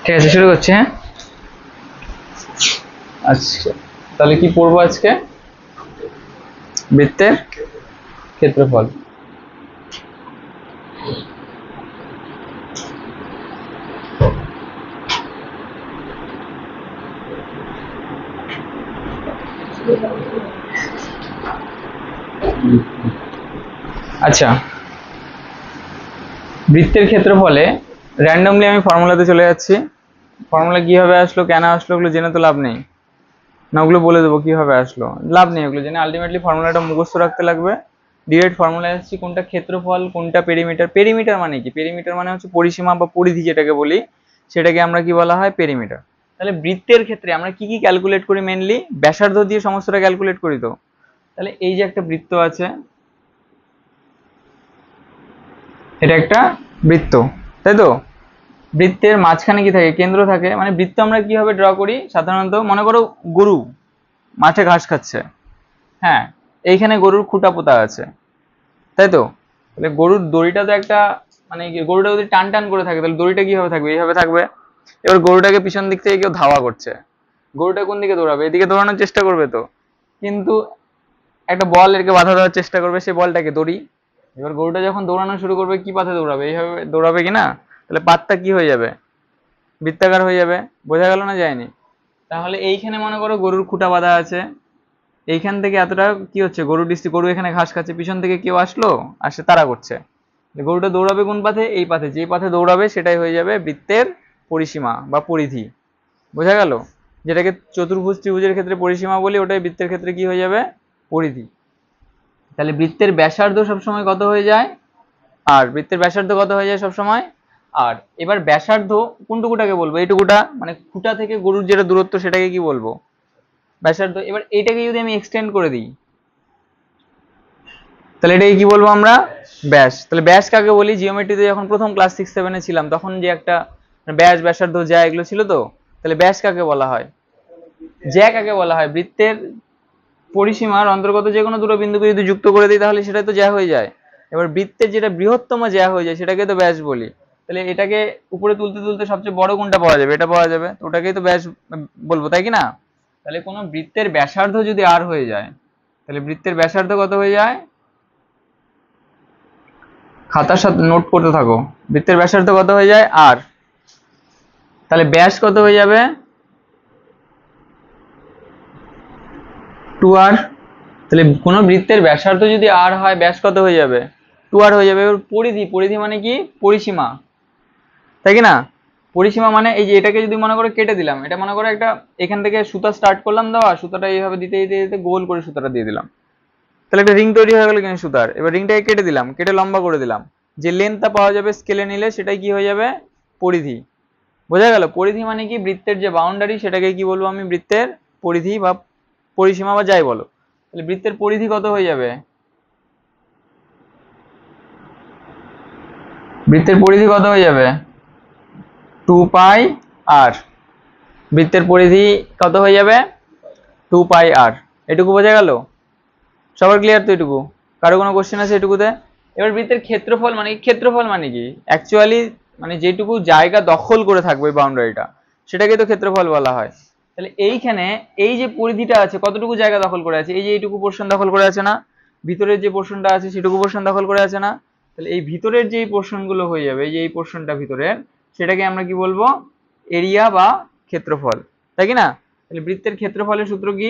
ঠিক আছে, শুরু করছি। হ্যাঁ, আচ্ছা, তাহলে কি পড়বো আজকে? বৃত্তের ক্ষেত্রফল। আচ্ছা, বৃত্তের ক্ষেত্রফলে র্যান্ডমলি আমি ফর্মুলাতে চলে যাচ্ছি। ফর্মুলা কিভাবে আসলো, কেন আসলো, ওগুলো জেনে তো লাভ নেই, না ওগুলো বলে দেবো কিভাবে আসলো, লাভ নেই ওগুলো জেনে। আলটিমেটলি ফর্মুলাটা মুখস্থ রাখতে লাগবে। ডিরেক্ট ফর্মুলায় আসছি, কোনটা ক্ষেত্রফল কোনটা পেরিমিটার। পেরিমিটার মানে কি? পেরিমিটার মানে হচ্ছে পরিসীমা বা পরিধি যেটাকে বলি, সেটাকে আমরা কি বলা হয়? পেরিমিটার। তাহলে বৃত্তের ক্ষেত্রে আমরা কি কি ক্যালকুলেট করি? মেনলি ব্যাসার্ধ দিয়ে সমস্তটা ক্যালকুলেট করি। তো তাহলে এই যে একটা বৃত্ত আছে, এটা একটা বৃত্ত, তাই তো? বৃত্তের মাঝখানে কি থাকে? কেন্দ্র থাকে। মানে বৃত্ত আমরা কিভাবে ড্র করি সাধারণত, মনে করো গরু মাঠে ঘাস খাচ্ছে, হ্যাঁ, এইখানে গরুর খুঁটা পোতা আছে, তাই তো? তাহলে গরুর দড়িটা তো একটা, মানে গরুটা যদি টান টান করে থাকে তাহলে দড়িটা কিভাবে থাকবে? এইভাবে থাকবে। এবার গরুটাকে পিছন দিক থেকে কেউ ধাওয়া করছে, গরুটা কোন দিকে দৌড়াবে? এদিকে দৌড়ানোর চেষ্টা করবে তো, কিন্তু একটা বল এরকে বাধা দেওয়ার চেষ্টা করবে, সেই বলটাকে দড়ি। এবার গরুটা যখন দৌড়ানো শুরু করবে, কি পাথে দৌড়াবে? এইভাবে দৌড়াবে কিনা? তাহলে পাতটা কি হয়ে যাবে? বৃত্তাকার হয়ে যাবে। বোঝা গেল না? যায়নি? তাহলে এইখানে মনে করো গরুর খুঁটা বাঁধা আছে, এইখান থেকে এতটা কি হচ্ছে? গরু এখানে ঘাস খাচ্ছে, পিছন থেকে কেউ আসলো, আসে তাড়া করছে। গরুটা দৌড়াবে কোন পাথে? এই পাথে। যে পাথে দৌড়াবে সেটাই হয়ে যাবে বৃত্তের পরিসীমা বা পরিধি। বোঝা গেল? যেটাকে চতুর্ভুজ ত্রিভুজের ক্ষেত্রে পরিসীমা বলি, ওটাই বৃত্তের ক্ষেত্রে কি হয়ে যাবে? পরিধি। তাহলে বৃত্তের ব্যাসার্ধ সবসময় কত হয়ে যায়? আর বৃত্তের ব্যাসার্ধ কত হয়ে যায় সবসময়? আর এবার ব্যাসার্ধ কোনটুকুটাকে বলবো? এইটুকুটা, মানে খুঁটা থেকে গরুর যেটা দূরত্ব সেটাকে কি বলবো? ব্যাসার্ধ। এবার এইটাকে যদি আমি এক্সটেন্ড করে দিই, তাহলে এটাকে কি বলবো আমরা? ব্যাস। তাহলে ব্যাস কাকে বলি? জিওমেট্রিতে যখন প্রথম ক্লাস 6-7 এ ছিলাম তখন যে একটা ব্যাস, ব্যাসার্ধ, জ্যা এগুলো ছিল। তো তাহলে ব্যাস কাকে বলা হয়? জ্যা কাকে বলা হয়? বৃত্তের পরিসীমার অন্তর্গত যে কোনো দুটো বিন্দুকে যদি যুক্ত করে দিই তাহলে সেটা তো জ্যা হয়ে যায়। এবার বৃত্তের যেটা বৃহত্তম জ্যা হয়ে যায় সেটাকে তো ব্যাস বলি। তাহলে এটাকে উপরে তুলতে তুলতে সবচেয়ে বড় কোনটা পাওয়া যাবে? এটা পাওয়া যাবে, তো ওটাকেই তো ব্যাস বলবো, তাই কি না? তাহলে কোনো বৃত্তের ব্যাসার্ধ যদি আর হয়ে যায়, তাহলে বৃত্তের ব্যাসার্ধ কত হয়ে যায়? খাতার সাথে নোট করতে থাকো। বৃত্তের ব্যাসার্ধ কত হয়ে যায়? আর। তাহলে ব্যাস কত হয়ে যাবে? 2r। তাহলে কোনো বৃত্তের ব্যাসার্ধ যদি আর হয়, ব্যাস কত হয়ে যাবে? 2r হয়ে যাবে। এবার পরিধি, পরিধি মানে কি? পরিসীমা, তাই কি না? পরিসীমা মানে এই যে এটাকে যদি মনে করো কেটে দিলাম, এটা মনে করো একটা, এখান থেকে সুতা স্টার্ট করলাম দেওয়া, সুতাটা এইভাবে দিতে দিতে দিতে গোল করে সুতাটা দিয়ে দিলাম, তাহলে একটা রিং তৈরি হয়ে গেল কিনা সুতার। এবার রিংটাকে কেটে দিলাম, কেটে লম্বা করে দিলাম, যে লেন্থটা পাওয়া যাবে স্কেলে নিলে সেটাই কি হয়ে যাবে? পরিধি। বোঝা গেল? পরিধি মানে কি? বৃত্তের যে বাউন্ডারি সেটাকে কি বলবো আমি? বৃত্তের পরিধি বা পরিসীমা বা যাই বলো। তাহলে বৃত্তের পরিধি কত হয়ে যাবে? বৃত্তের পরিধি কত হয়ে যাবে? 2πr। বৃত্তের পরিধি কত হয়ে যাবে? 2πr। এটুকু বোঝা গেল? সবার ক্লিয়ার তো এটুকু? কারো কোনো কোশ্চেন আছে এটুকুতে? এবার বৃত্তের ক্ষেত্রফল মানে কি? ক্ষেত্রফল মানে কি? অ্যাকচুয়ালি মানে যেটুকু জায়গা দখল করে থাকবে বাউন্ডারিটা, সেটাকে তো ক্ষেত্রফল বলা হয়। তাহলে এইখানে এই যে পরিধিটা আছে, কতটুকু জায়গা দখল করে আছে? এই যে এইটুকু পোর্শন দখল করে আছে না? ভিতরের যে পোর্শনটা আছে সেটুকু পোর্শন দখল করে আছে না? তাহলে এই ভিতরের যেই পোর্শন গুলো হয়ে যাবে, এই যে এই পোর্শনটা ভিতরের, সেটাকে আমরা কি বলবো? এরিয়া বা ক্ষেত্রফল, তাই কি না? তাহলে বৃত্তের ক্ষেত্রফলের সূত্র কি?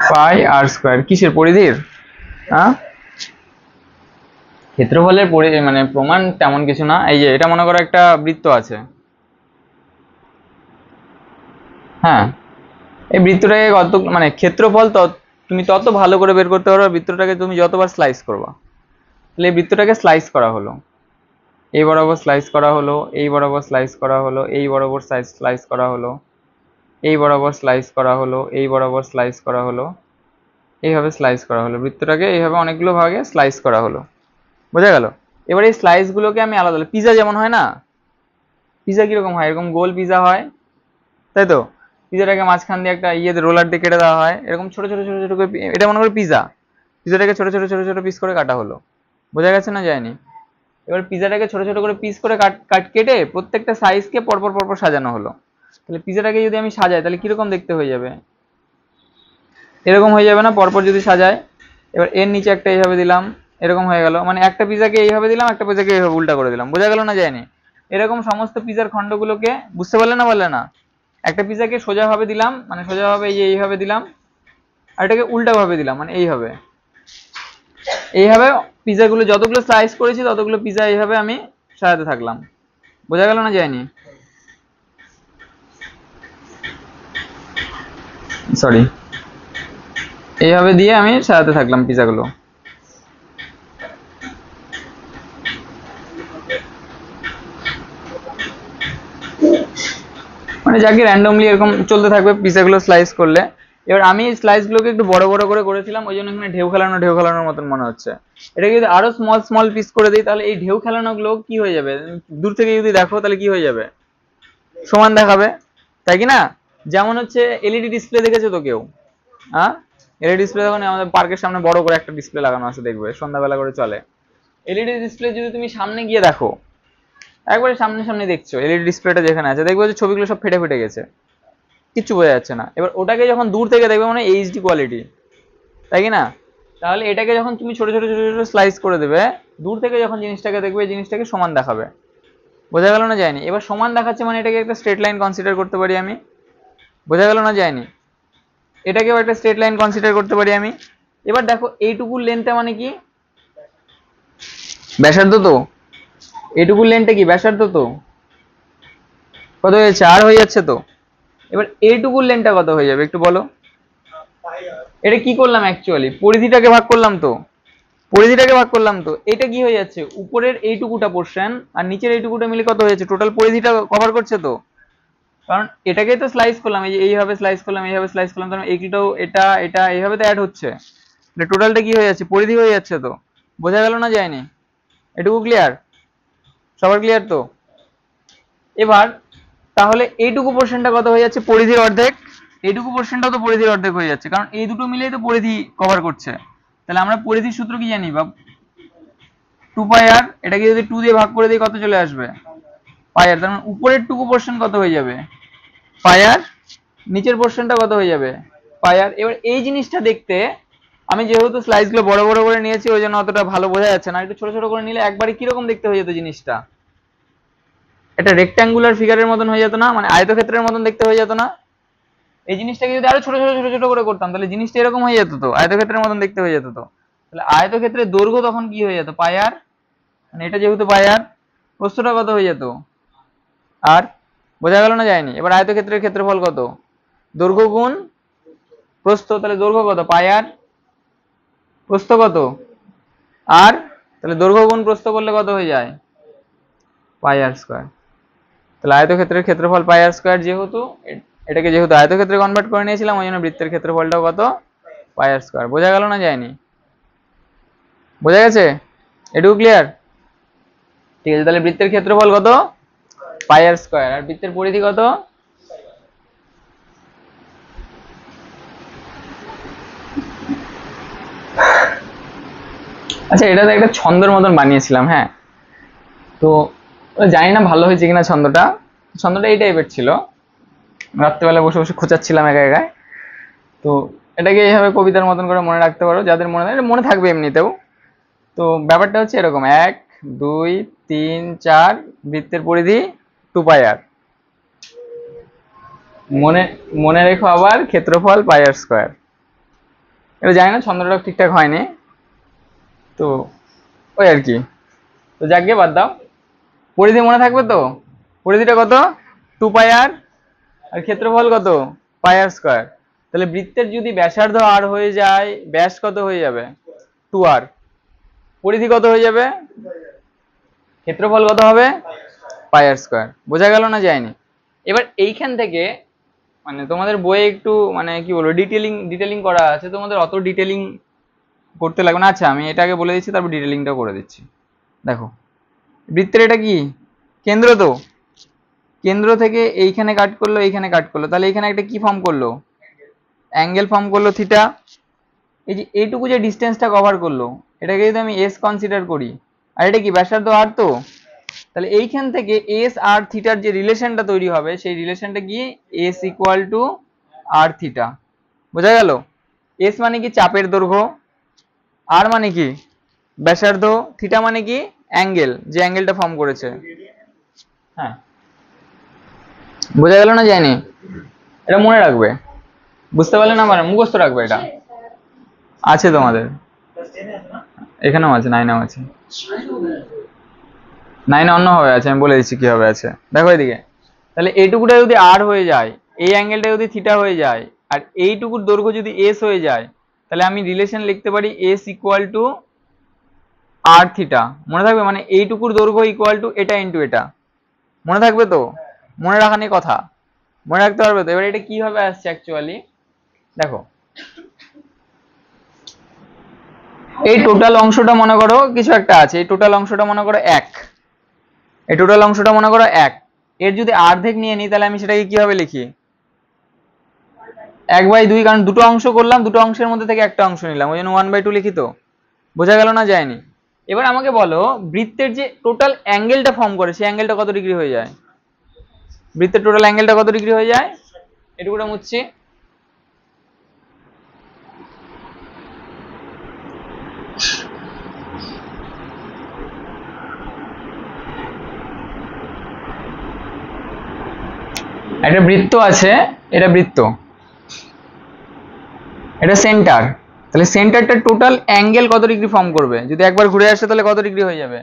πr²। কিসের? পরিধির? হ্যাঁ, ক্ষেত্রফলের মানে প্রমাণ তেমন কিছু না। এই যে এটা মনে করো একটা বৃত্ত আছে, হ্যাঁ, এই বৃত্তটাকে কত, মানে ক্ষেত্রফল তুমি তত ভালো করে বের করতে পারো বৃত্তটাকে তুমি যতবার স্লাইস করবা। তাহলে এই বৃত্তটাকে স্লাইস করা হলো, এই বরাবর স্লাইস করা হলো, এই বরাবর স্লাইস করা হলো, এই বরাবর স্লাইস করা হলো, এই বরাবর স্লাইস করা হলো, এই বরাবর স্লাইস করা হলো, এইভাবে স্লাইস করা হলো। বৃত্তটাকে এইভাবে অনেকগুলো ভাগে স্লাইস করা হলো। বোঝা গেল? এবার এই স্লাইস গুলোকে আমি আলাদা, পিজা যেমন হয় না? পিজা কিরকম হয়? এরকম গোল পিজা হয়, তাই তো? পিজাটাকে মাঝখান দিয়ে একটা রোলার দিয়ে কেটে দেওয়া হয়, এরকম ছোট ছোট ছোট ছোট করে। এটা মনে করি পিজা। পিজাটাকে ছোট ছোট ছোট ছোট পিস করে কাটা হলো। বোঝা গেছে না? যায়নি? এবার পিজাটাকে ছোট ছোট করে পিস করে কাট কেটে প্রত্যেকটা সাইজকে পরপর পরপর সাজানো হলো। তাহলে পিজাটাকে যদি আমি সাজাই তাহলে কিরকম দেখতে হয়ে যাবে, এরকম হয়ে যাবে না পরপর যদি সাজায়। এবার এর নিচে একটা এইভাবে দিলাম, এরকম হয়ে গেল, মানে একটা পিজাকে এইভাবে দিলাম, একটা পিজাকে এইভাবে উল্টা করে দিলাম, বোঝা গেল না যায়নি? এরকম সমস্ত পিজার খণ্ডগুলোকে বুঝতে পারলে না বললে না? একটা পিজাকে সোজাভাবে দিলাম, মানে সোজাভাবে এই যে এইভাবে দিলাম, আর এটাকে উল্টাভাবে দিলাম, মানে এইভাবে এইভাবে পিজাগুলো যতগুলো স্লাইস করেছি ততগুলো পিজা এইভাবে আমি সাজাতে থাকলাম। বোঝা গেল না যায়নি? সরি, এইভাবে দিয়ে আমি সাজাতে থাকলাম পিজাগুলো। মানে যাকে র্যান্ডমলি এরকম চলতে থাকবে পিজাগুলো স্লাইস করলে। এবার আমি স্লাইসগুলোকে একটু বড় বড় করে করেছিলাম, ওই জন্য এখানে ঢেউ খেলানোর মতন মনে হচ্ছে। এটাকে যদি আরো স্মল স্মল পিস করে দিই তাহলে এই ঢেউ খেলানোগুলো কি হয়ে যাবে, দূর থেকে যদি দেখো তাহলে কি হয়ে যাবে, সমান দেখাবে, তাই কি না? যেমন হচ্ছে এলইডি ডিসপ্লে দেখেছো তো কেউ? হ্যাঁ, এলইডি ডিসপ্লে যখন আমাদের পার্কের সামনে বড় করে একটা ডিসপ্লে লাগানো আছে দেখবে, সন্ধ্যাবেলা করে চলে। এলইডি ডিসপ্লে যদি তুমি সামনে গিয়ে দেখো, একবারে সামনে সামনে দেখছো এলইডি ডিসপ্লেটা যেখানে আছে, দেখবে যে ছবিগুলো সব ফেটে ফেটে গেছে, কিচ্ছু বোঝা যাচ্ছে না। এবার ওটাকে যখন দূর থেকে দেখবে মানে এইচডি কোয়ালিটি, তাই কি না? তাহলে এটাকে যখন তুমি ছোট ছোট ছোট ছোট স্লাইস করে দেবে, দূর থেকে যখন জিনিসটাকে দেখবে জিনিসটাকে সমান দেখাবে। বোঝা গেল না যায়নি? এবার সমান দেখাচ্ছে মানে এটাকে একটা স্ট্রেট লাইন কনসিডার করতে পারি আমি। বোঝা গেল না যায়নি? এটাকেও একটা স্ট্রেট লাইন কনসিডার করতে পারি আমি। এবার দেখো এইটুকুর লেন্থটা মানে কি, ব্যাসার্ধ তো। এইটুকুর লেন্থটা কি, ব্যাসার্ধ তো। কত হয়েছে, আর হয়ে যাচ্ছে তো। এবার এইটুকুর লেন্থটা কত হয়ে যাবে একটু বলো। এটা কি করলাম অ্যাকচুয়ালি, পরিধিটাকে ভাগ করলাম তো, পরিধিটাকে ভাগ করলাম তো। এটা কি হয়ে যাচ্ছে, উপরের এইটুকুটা পোর্শন আর নিচের এইটুকুটা মিলে কত হয়েছে, টোটাল পরিধিটা কভার করছে তো। কারণ এটাকেই তো স্লাইস করলাম, এই যে এইভাবে স্লাইস করলাম, এইভাবে স্লাইস করলাম, তার মানে এইটাও এটা এটা এইভাবে তো অ্যাড হচ্ছে, টোটালটা কি হয়ে যাচ্ছে, পরিধি হয়ে যাচ্ছে তো। বোঝা গেল না যায়নি? এটুকু ক্লিয়ার? সবার ক্লিয়ার তো? এবার তাহলে এইটুকু পোর্শনটা কত হয়ে যাচ্ছে, পরিধির অর্ধেক। এইটুকু পোর্শনটাও তো পরিধির অর্ধেক হয়ে যাচ্ছে, কারণ এই দুটো মিলেই তো পরিধি কভার করছে। তাহলে আমরা পরিধির সূত্র কি জানি, বা 2 পাই আর, এটাকে যদি 2 দিয়ে ভাগ করে দিই কত চলে আসবে, পাই আর। তার মানে উপরের টুকু পোর্শন কত হয়ে যাবে, পাই আর, নিচের পোর্শনটা কত হয়ে যাবে, পাই আর। এবার এই জিনিসটা দেখতে আমি যেহেতু স্লাইস গুলো বড় বড় করে নিয়েছি ওই জন্য অতটা ভালো বোঝা যাচ্ছে না, একটু ছোট ছোট করে নিলে একবারে কিরকম দেখতে হয়ে যেত জিনিসটা, এটা রেক্ট্যাঙ্গুলার ফিগারের মতন হয়ে যেত না, মানে আয়তক্ষেত্রের মতন দেখতে হয়ে যেত না। এই জিনিসটাকে যদি আরো ছোট ছোট ছোট ছোট করে করতাম তাহলে জিনিসটা এরকম হয়ে যেত তো, আয়তক্ষেত্রের মতন দেখতে হয়ে যেত তো। তাহলে আয়তক্ষেত্রের দৈর্ঘ্য তখন কি হয়ে যেত, পাই আর, মানে এটা যেহেতু পাই আর, প্রস্থটা কত হয়ে যেত, আর। বোঝা গেল না যায়নি? এবার আয়তক্ষেত্রের ক্ষেত্রফল কত, দৈর্ঘ্য গুণ প্রস্থ, তাহলে দৈর্ঘ্য কত, পাই আর, প্রস্থ কত, আর। তাহলে দৈর্ঘ্য গুণ প্রস্থ করলে কত হয়ে যায়, পাই আর স্কয়ার। তাহলে আয়তক্ষেত্রের ক্ষেত্রফল পাই আর স্কয়ার, যেহেতু এটাকে যেহেতু আয়তক্ষেত্রে কনভার্ট করে নিয়েছিলাম ওই জন্য বৃত্তের ক্ষেত্রফলটাও কত, পাই আর স্কয়ার। বোঝা গেল না যায়নি? বোঝা গেছে? এটুকু ক্লিয়ার? ঠিক আছে, তাহলে বৃত্তের ক্ষেত্রফল কত, পাই আর স্কয়ার, আর বৃত্তের পরিধি কত, আচ্ছা এটা তো একটা ছন্দের মতন বানিয়েছিলাম, হ্যাঁ। তো জানি না ভালো হয়েছে কিনা ছন্দটা, ছন্দটা এই টাইপের ছিল, রাত্রেবেলা বসে বসে খোঁচাচ্ছিলাম একা একাই। তো এটাকে এইভাবে কবিতার মতন করে মনে রাখতে পারো, যাদের মনে থাকে মনে থাকবে এমনিতেও। তো ব্যাপারটা হচ্ছে এরকম, 1 2 3 4 বৃত্তের পরিধি 2 পাই আর, মনে মনে রেখো আবার ক্ষেত্রফল পাই আর স্কয়ার। এটা জানি না ছন্দটা ঠিকঠাক হয়নি, তো ওই আর কি। তো যাকে বাদ দাও, পরিধি মনে থাকবে তো, পরিধিটা কত, 2 পাই আর, আর ক্ষেত্রফল কত, পাই আর স্কয়ার। তাহলে বৃত্তের যদি ব্যাসার্ধ আর হয়ে যায়, ব্যাস কত হয়ে যাবে, 2 আর, পরিধি কত হয়ে যাবে, ক্ষেত্রফল কত হবে, পাই আর স্কয়ার। বোঝা গেল না যায়নি? এবার এইখান থেকে মানে তোমাদের বইয়ে একটু মানে কি বলবো ডিটেলিং করা আছে, তোমাদের অত ডিটেলিং করতে লাগবে না। আচ্ছা আমি এটাকে বলে দিচ্ছি তারপর ডিটেলিংটা করে দিচ্ছি। দেখো বৃত্তের এটা কি, কেন্দ্র তো, কেন্দ্র থেকে এইখানে কাট করলো, এইখানে কাট করলো, তাহলে এখানে একটা কি ফর্ম করলো, অ্যাঙ্গেল ফর্ম করলো থিটা। এই যে এইটুকু যে ডিস্টেন্সটা কভার করলো এটাকে যদি আমি এস কনসিডার করি, আর এটা কি ব্যাসার্ধ আর, তো তাহলে এইখান থেকে এস আর থিটার যে রিলেশনটা তৈরি হবে সেই রিলেশনটা কি S equal to R theta. বোঝা গেল? এস মানে কি চাপের দৈর্ঘ্য, আর মানে কি ব্যাসার্ধ, থিটা মানে কি অ্যাঙ্গেল, যে অ্যাঙ্গেলটা ফর্ম করেছে। হ্যাঁ, বোঝা গেল না যায়নি? এটা মনে রাখবে, বুঝতে পারলে না মানে মুখস্থ রাখবে। এটা আছে তোমাদের এখানেও আছে, নাইনেও আছে। নাইনে অন্যভাবে আছে, আমি বলে দিচ্ছি কিভাবে আছে, দেখো এদিকে। তাহলে এইটুকুটা যদি আর হয়ে যায়, এই অ্যাঙ্গেলটা যদি থিটা হয়ে যায়, আর এইটুকুর দৈর্ঘ্য যদি এস হয়ে যায়, তাহলে আমি রিলেশন লিখতে পারি S equal to R theta. মনে থাকবে? মানে এইটুকুর দৈর্ঘ্য ইকুয়াল টু এটা ইন্টু এটা। মনে থাকবে তো? মনে রাখা নিয়ে কথা, মনে রাখতে পারবে তো? এবার এটা কিভাবে আসছে অ্যাকচুয়ালি দেখো, এই টোটাল অংশটা মনে করো কিছু একটা আছে, এই টোটাল অংশটা মনে করো 1, এই টোটাল অংশটা মনে করো 1, এর যদি অর্ধেক নিয়ে নিই তাহলে আমি সেটাকে কিভাবে লিখি? 1/2, কারণ দুটো অংশ করলাম, দুটো অংশের মধ্যে থেকে একটা অংশ নিলাম, ওই জন্য 1/2 লিখি। তো বোঝা গেল না যায়নি? এবার আমাকে বলো বৃত্তের যে টোটাল অ্যাঙ্গেলটা ফর্ম করে সেই অ্যাঙ্গেলটা কত ডিগ্রি হয়ে যায়? বৃত্তের টোটাল অ্যাঙ্গেলটা কত ডিগ্রি হয়ে যায়? এটুকুটা মুছছি। একটা বৃত্ত আছে, এটা বৃত্ত, এটা সেন্টার। তাহলে সেন্টারটা টোটাল অ্যাঙ্গেল কত ডিগ্রি ফর্ম করবে? যদি একবার ঘুরে আসে তাহলে কত ডিগ্রি হয়ে যাবে?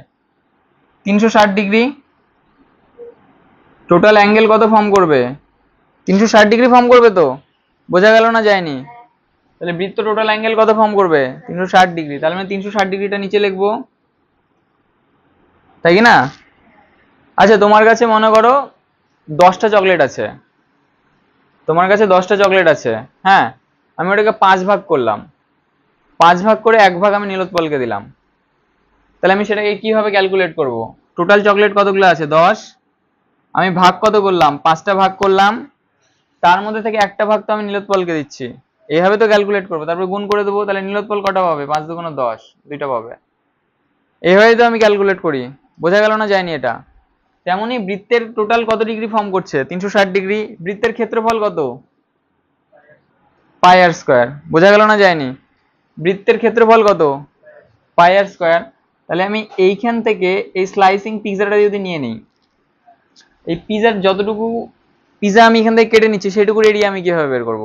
360 ডিগ্রি। টোটাল অ্যাঙ্গেল কত ফর্ম করবে? 360 ডিগ্রি ফর্ম করবে। তো বোঝা গেল না যায়নি? তাহলে বৃত্ত টোটাল অ্যাঙ্গেল কত ফর্ম করবে? 360 ডিগ্রি। তাহলে আমি 360 ডিগ্রিটা নিচে লিখবো, তাই কি না? আচ্ছা, তোমার কাছে মনে করো 10টা চকলেট আছে, তোমার কাছে 10টা চকলেট আছে। হ্যাঁ, আমি ওটাকে 5 ভাগ করলাম, 5 ভাগ করে 1 ভাগ আমি নীলোৎপলকে দিলাম। তাহলে আমি সেটাকে কিভাবে ক্যালকুলেট করব? টোটাল চকলেট কতগুলো আছে? 10। আমি ভাগ কত করলাম? 5টা ভাগ করলাম, তার মধ্যে থেকে একটা ভাগ তো আমি নীলোৎপলকে দিচ্ছি। এইভাবে তো ক্যালকুলেট করবো, তারপর গুণ করে দেবো, তাহলে নীলোৎপল কটা পাবে? 5 দুগুণ 10, দুইটা পাবে। এইভাবেই তো আমি ক্যালকুলেট করি। বোঝা গেল না যায়নি? এটা তেমনি বৃত্তের টোটাল কত ডিগ্রি ফর্ম করছে? 360 ডিগ্রি। বৃত্তের ক্ষেত্রফল কত? পাই আর স্কয়ার। বোঝা গেল না যায়নি? বৃত্তের ক্ষেত্রফল কত? পাই আর স্কয়ার। তাহলে আমি এইখান থেকে এই স্লাইসিং পিজাটা যদি নিয়ে নিই, এই পিজার যতটুকু পিজা আমি এখান থেকে কেটে নিচ্ছি সেটুকু এরিয়া আমি কিভাবে বের করব?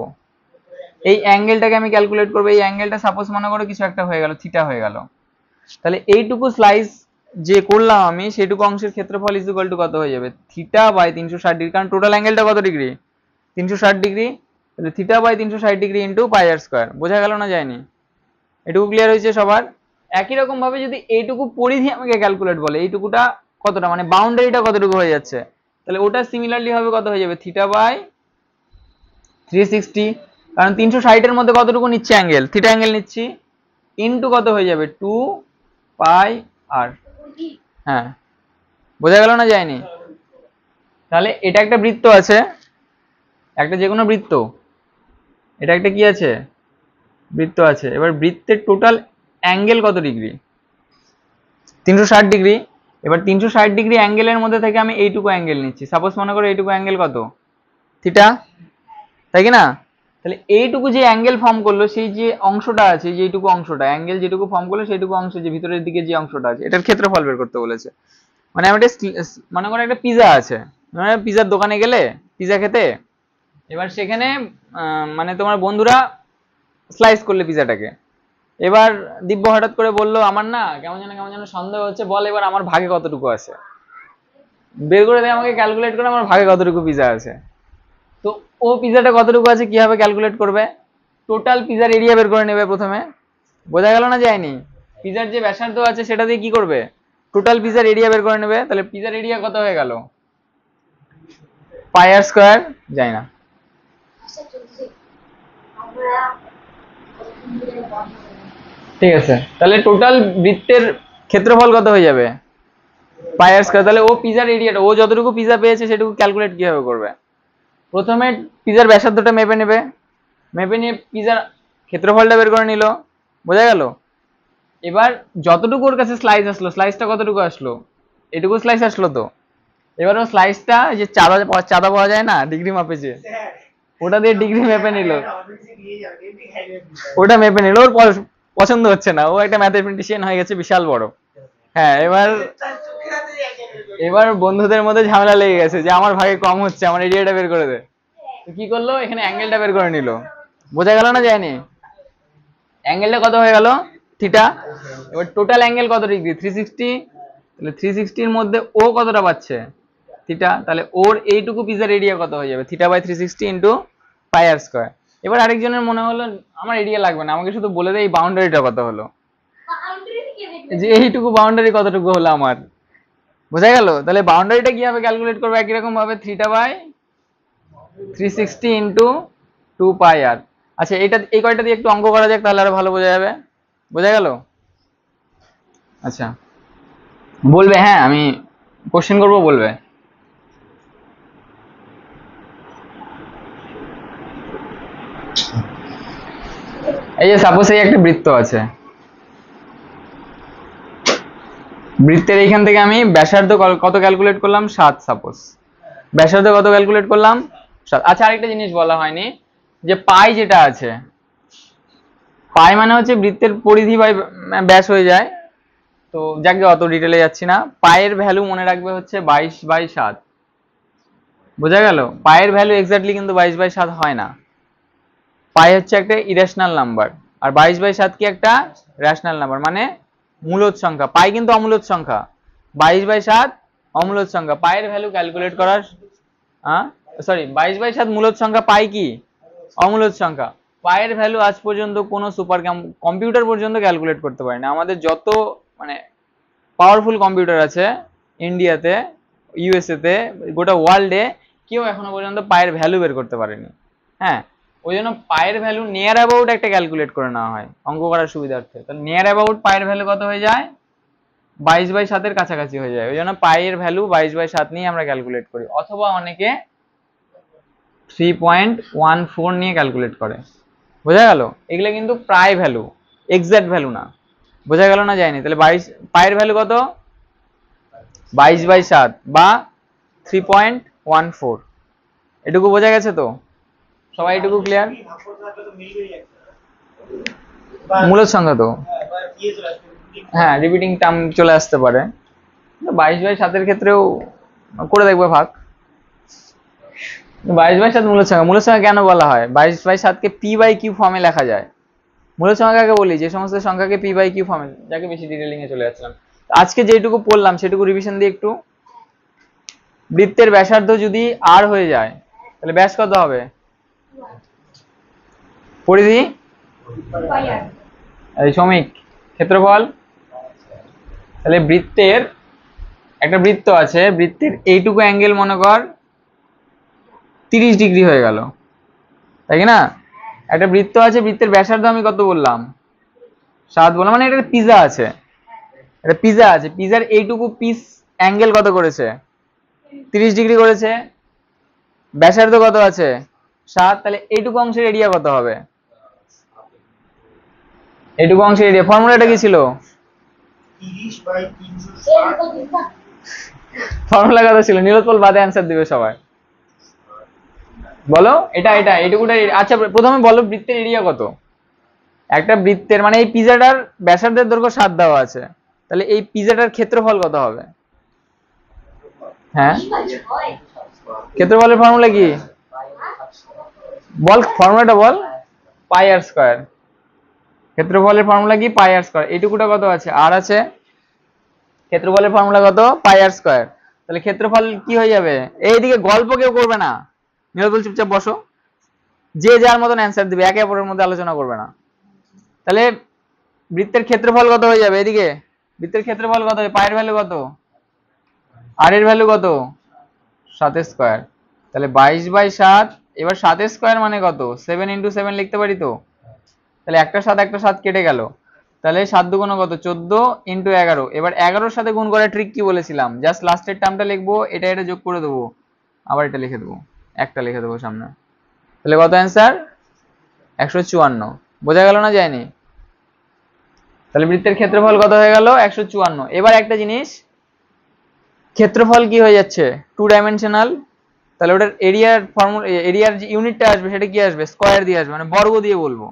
এই অ্যাঙ্গেলটাকে আমি ক্যালকুলেট করবো। এই অ্যাঙ্গেলটা সাপোজ মনে করো কিছু একটা হয়ে গেল, থিটা হয়ে গেল। তাহলে এইটুকু স্লাইস যে করলাম আমি, সেটুকু অংশের ক্ষেত্রফল ইজ ইকুয়াল টু কত হয়ে যাবে? থিটা বাই 360 ডিগ্রি, কারণ টোটাল অ্যাঙ্গেলটা কত ডিগ্রি? 360 ডিগ্রি। তাহলে theta by 360 degree into pi R square. বোঝা গেল না যায়নি? এটুকু ক্লিয়ার হয়েছে সবার? একই রকম ভাবে যদি এইটুকু পরিধি আমাকে ক্যালকুলেট বলে, এইটুকুটা কতটা মানে বাউন্ডারিটা কতটুকু হয়ে যাচ্ছে, তাহলে ওটা সিমিলারলি হবে কত হয়ে যাবে? থিটা বাই 360, কারণ 360 এর মধ্যে কতটুকু নিচ্ছে অ্যাঙ্গেল? থিটা অ্যাঙ্গেল নিচ্ছি, ইনটু কত হয়ে যাবে? 2 পাই আর। হ্যাঁ, বোঝা গেল না যায়নি? তাহলে এটা একটা বৃত্ত আছে, একটা যে কোনো বৃত্ত, এটা একটা কি আছে? বৃত্ত আছে। এবার বৃত্তের টোটাল অ্যাঙ্গেল কত ডিগ্রি? 360 ডিগ্রি। এবার 360 ডিগ্রি অ্যাঙ্গেলের মধ্যে থেকে আমি এইটুকু অ্যাঙ্গেল নিচ্ছি, সাপোজ মনে করো এইটুকু অ্যাঙ্গেল কত? থিটা, তাই কি না? তাহলে এইটুকু যে অ্যাঙ্গেল ফর্ম করলো, সেই যে অংশটা আছে, যে এইটুকু অংশটা অ্যাঙ্গেল যেটুকু ফর্ম করলো সেইটুকু অংশ যে ভিতরের দিকে যে অংশটা আছে, এটার ক্ষেত্রফল বের করতে বলেছে। মানে আমি একটা মনে করো একটা পিজা আছে, মানে পিজার দোকানে গেলে পিজা খেতে, এবার সেখানে মানে তোমার বন্ধুরা স্লাইস করলে পিজাটাকে। এবার দিব্য হঠাৎ করে বললো আমার না কেমন যেন সন্দেহ হচ্ছে, বল এবার আমার ভাগে কতটুকু আছে, বের করে দেয় আমাকে, ক্যালকুলেট করে আমার ভাগে কতটুকু পিজা আছে। তো ও পিজাটা কতটুকু আছে কিভাবে ক্যালকুলেট করবে? টোটাল পিজার এরিয়া বের করে নেবে প্রথমে। বোঝা গেল না যায়নি? পিজার যে ব্যাসার্ধ আছে সেটা দিয়ে কি করবে? টোটাল পিজার এরিয়া বের করে নেবে। তাহলে পিজার এরিয়া কত হয়ে গেল? পাই আর স্কয়ার। যায় না? ঠিক আছে, তাহলে টোটাল বৃত্তের ক্ষেত্রফল কত হয়ে যাবে? পাই আর স্কয়ার। তাহলে ও পিজার এরিয়াটা, ও যতটুকু পিজা পেয়েছে সেটুকু ক্যালকুলেট কিভাবে করবে? প্রথমে পিজার ব্যাসার্ধটা মেপে নেবে, মেপে নিয়ে পিজার ক্ষেত্রফলটা বের করে নিল। বোঝা গেল? এবার যতটুকু ওর কাছে স্লাইস আসলো, স্লাইসটা কতটুকু আসলো, এটুকু স্লাইস আসলো তো। এবার ও স্লাইসটা যে চাঁদা পাওয়া যায় না ডিগ্রি মাপে, যে ওটা দিয়ে ডিগ্রি মেপে নিল, ওটা মেপে নিল। ওর পছন্দ হচ্ছে না, ও একটা ম্যাথমেটিশিয়ান হয়ে গেছে বিশাল বড়। হ্যাঁ, এবার এবার বন্ধুদের মধ্যে ঝামেলা লেগে গেছে যে আমার ভাগে কম হচ্ছে, আমার এরিয়াটা বের করে দে। তো কি করলো, এখানে অ্যাঙ্গেলটা বের করে নিল। বোঝা গেল না যায়নি? অ্যাঙ্গেলটা কত হয়ে গেল, থিটা। এবার টোটাল অ্যাঙ্গেল কত ডিগ্রি, 360। তাহলে 360 মধ্যে ও কতটা পাচ্ছে, থিটা। তাহলে ওর এইটুকু পিজার এরিয়া কত হয়ে যাবে, theta by 360 into pi R square. এবার আরেকজনের মনে হলো আমার এরিয়া লাগবে না, আমাকে শুধু বলে দেয় এই বাউন্ডারিটা কত হলো, যে এইটুকু বাউন্ডারি কতটুকু হলো আমার। বোঝা গেল? তাহলে বাউন্ডারিটা কিভাবে ক্যালকুলেট করবে, একই রকম ভাবে থিটা বাই 360 ইন্টু 2 পাই আর। আচ্ছা, এই কয়টা দিয়ে একটু অঙ্ক করা যাক, তাহলে আরো ভালো বোঝা যাবে। বোঝা গেল? আচ্ছা, বলবে, হ্যাঁ আমি কোশ্চেন করবো, বলবে। এই যে সাপোজ এই একটা বৃত্ত আছে, বৃত্তের এইখান থেকে আমি ব্যাসার্ধ কত ক্যালকুলেট করলাম, 7। সাপোজ ব্যাসার্ধ কত ক্যালকুলেট করলাম, 7। আচ্ছা, আরেকটা জিনিস বলা হয়নি, যে পাই যেটা আছে, পাই মানে হচ্ছে বৃত্তের পরিধি বাই ব্যাস হয়ে যায়। তো যাকে অত ডিটেলে যাচ্ছি না। পায়ের ভ্যালু মনে রাখবে হচ্ছে 22/7। বোঝা গেল? পায়ের ভ্যালু এক্স্যাক্টলি কিন্তু 22/7 হয় না। পাই হচ্ছে একটা ইরেশনাল নাম্বার, আর 22/7 কি একটা রেশনাল নাম্বার, মানে মূলদ সংখ্যা। পাই কিন্তু অমূলদ সংখ্যা, 22/7 অমূলদ সংখ্যা। পায়ের ভ্যালু ক্যালকুলেট করার, সরি, 22/7 মূলদ সংখ্যা, পাই কি অমূলদ সংখ্যা। পায়ের ভ্যালু আজ পর্যন্ত কোনো সুপার কম্পিউটার পর্যন্ত ক্যালকুলেট করতে পারে না। আমাদের যত মানে পাওয়ারফুল কম্পিউটার আছে ইন্ডিয়াতে, ইউএসএ তে, গোটা ওয়ার্ল্ডে, কেউ এখনো পর্যন্ত পায়ের ভ্যালু বের করতে পারেনি। হ্যাঁ, ওই জন্য পায়ের ভ্যালু নিয়ার অ্যাবাউট একটা ক্যালকুলেট করে নেওয়া হয় অঙ্ক করার সুবিধার্থে। তাহলে নিয়ার অ্যাবাউট পায়ের ভ্যালু কত হয়ে যায়, 22/7 কাছাকাছি হয়ে যায়। ওই জন্য পায়ের ভ্যালু 22/7 নিয়ে আমরা ক্যালকুলেট করি, অথবা অনেকে 3.14 নিয়ে ক্যালকুলেট করে। বোঝা গেল? এগুলো কিন্তু প্রায় ভ্যালু, এক্সাক্ট ভ্যালু না। বোঝা গেল না যায়নি? তাহলে পায়ের ভ্যালু কত, 22/7 বা 3.14। এটুকু বোঝা গেছে তো সবাই? এটুকু ক্লিয়ার? মূলদ সংখ্যা তো, হ্যাঁ রিপিটিং টার্ম চলে আসতে পারে। 22/7 ক্ষেত্রেও করে দেখবে ভাগ। 22/7 মূলদ সংখ্যা। মূলদ সংখ্যা কেন বলা হয়, 22/7 কে পি বাই কিউ ফর্মে লেখা যায়। মূলদ সংখ্যাকে বলি যে সমস্ত সংখ্যাকে পি বাই কিউ ফর্মে, যাকে বেশি ডিটেইলিং এ চলে যাচ্ছিলাম। আজকে যেটুকু পড়লাম সেটুকু রিভিশন দিয়ে একটু। বৃত্তের ব্যাসার্ধ যদি আর হয়ে যায়, তাহলে ব্যাস কত হবে, পরিধি এই শ্রমিক ক্ষেত্রফল। তাহলে বৃত্তের একটা বৃত্ত আছে, বৃত্তের এইটুকু অ্যাঙ্গেল মনে কর 30 ডিগ্রি হয়ে গেল, তাই কি না? একটা বৃত্ত আছে, বৃত্তের ব্যাসার্ধ আমি কত বললাম, 7 বললাম। মানে এটা পিজা আছে, এটা পিজা আছে, পিজার এইটুকু পিস অ্যাঙ্গেল কত করেছে, 30 ডিগ্রি করেছে। ব্যাসার্ধ কত আছে, 7। তাহলে এইটুকু অংশের এরিয়া কত হবে, এইটুকু অংশের এরিয়া, ফর্মুলাটা কি ছিল, 30/360। ফর্মুলা কত ছিল, নীলোৎপল বাদে অ্যান্সার দিবে সবাই, বলো। এটা এইটুকুটা। আচ্ছা প্রথমে বলো বৃত্তের এরিয়া কত। একটা বৃত্তের মানে এই পিজাটার ব্যাসার্ধের দৈর্ঘ্য 7 দেওয়া আছে, তাহলে এই পিজাটার ক্ষেত্রফল কত হবে। হ্যাঁ, ক্ষেত্রফলের ফর্মুলা কি বল, ফর্মুলাটা বল, পাই আর স্কয়ার। ক্ষেত্রফলের ফর্মুলা কি, পাই আর স্কয়ার। এইটুকুটা কত আছে, আর আছে, ক্ষেত্রফলের ফর্মুলা কত, পাই আর স্কয়ার। তাহলে ক্ষেত্রফল কি হয়ে যাবে, এইদিকে গল্প কেউ করবে না, নীলোৎপল চুপচাপ বসো, যে যার মতন অ্যান্সার দিবে, একে অপরের মধ্যে আলোচনা করবে না। তাহলে বৃত্তের ক্ষেত্রফল কত হয়ে যাবে, এদিকে বৃত্তের ক্ষেত্রফল কত, পায়ের ভ্যালু কত, আর এর ভ্যালু কত, 7 স্কয়ার। তাহলে 22/7, এবার 7 স্কয়ার মানে কত, 7 × 7 লিখতে পারি তো। তাহলে একটা 7 কেটে গেল, তাহলে 7 দুগুণ কত, 14 × 11। এবার 11-র সাথে গুণ করার ট্রিক কি বলেছিলাম, জাস্ট লাস্টের টার্মটা লিখবো, এটা যোগ করে দেবো, আবার এটা লিখে দেবো, একটা লিখে দেবো সামনে। তাহলে কত অ্যান্সার, 154। বোঝা গেল না যায়নি? তাহলে বৃত্তের ক্ষেত্রফল কত হয়ে গেল 154। এবার একটা জিনিস, ক্ষেত্রফল কি হয়ে যাচ্ছে 2 ডাইমেনশনাল, তাহলে ওটার এরিয়ার ফর্মুলা, এরিয়ার যে ইউনিটটা আসবে সেটা কি আসবে স্কয়ার দিয়ে আসবে, মানে বর্গ দিয়ে বলবো,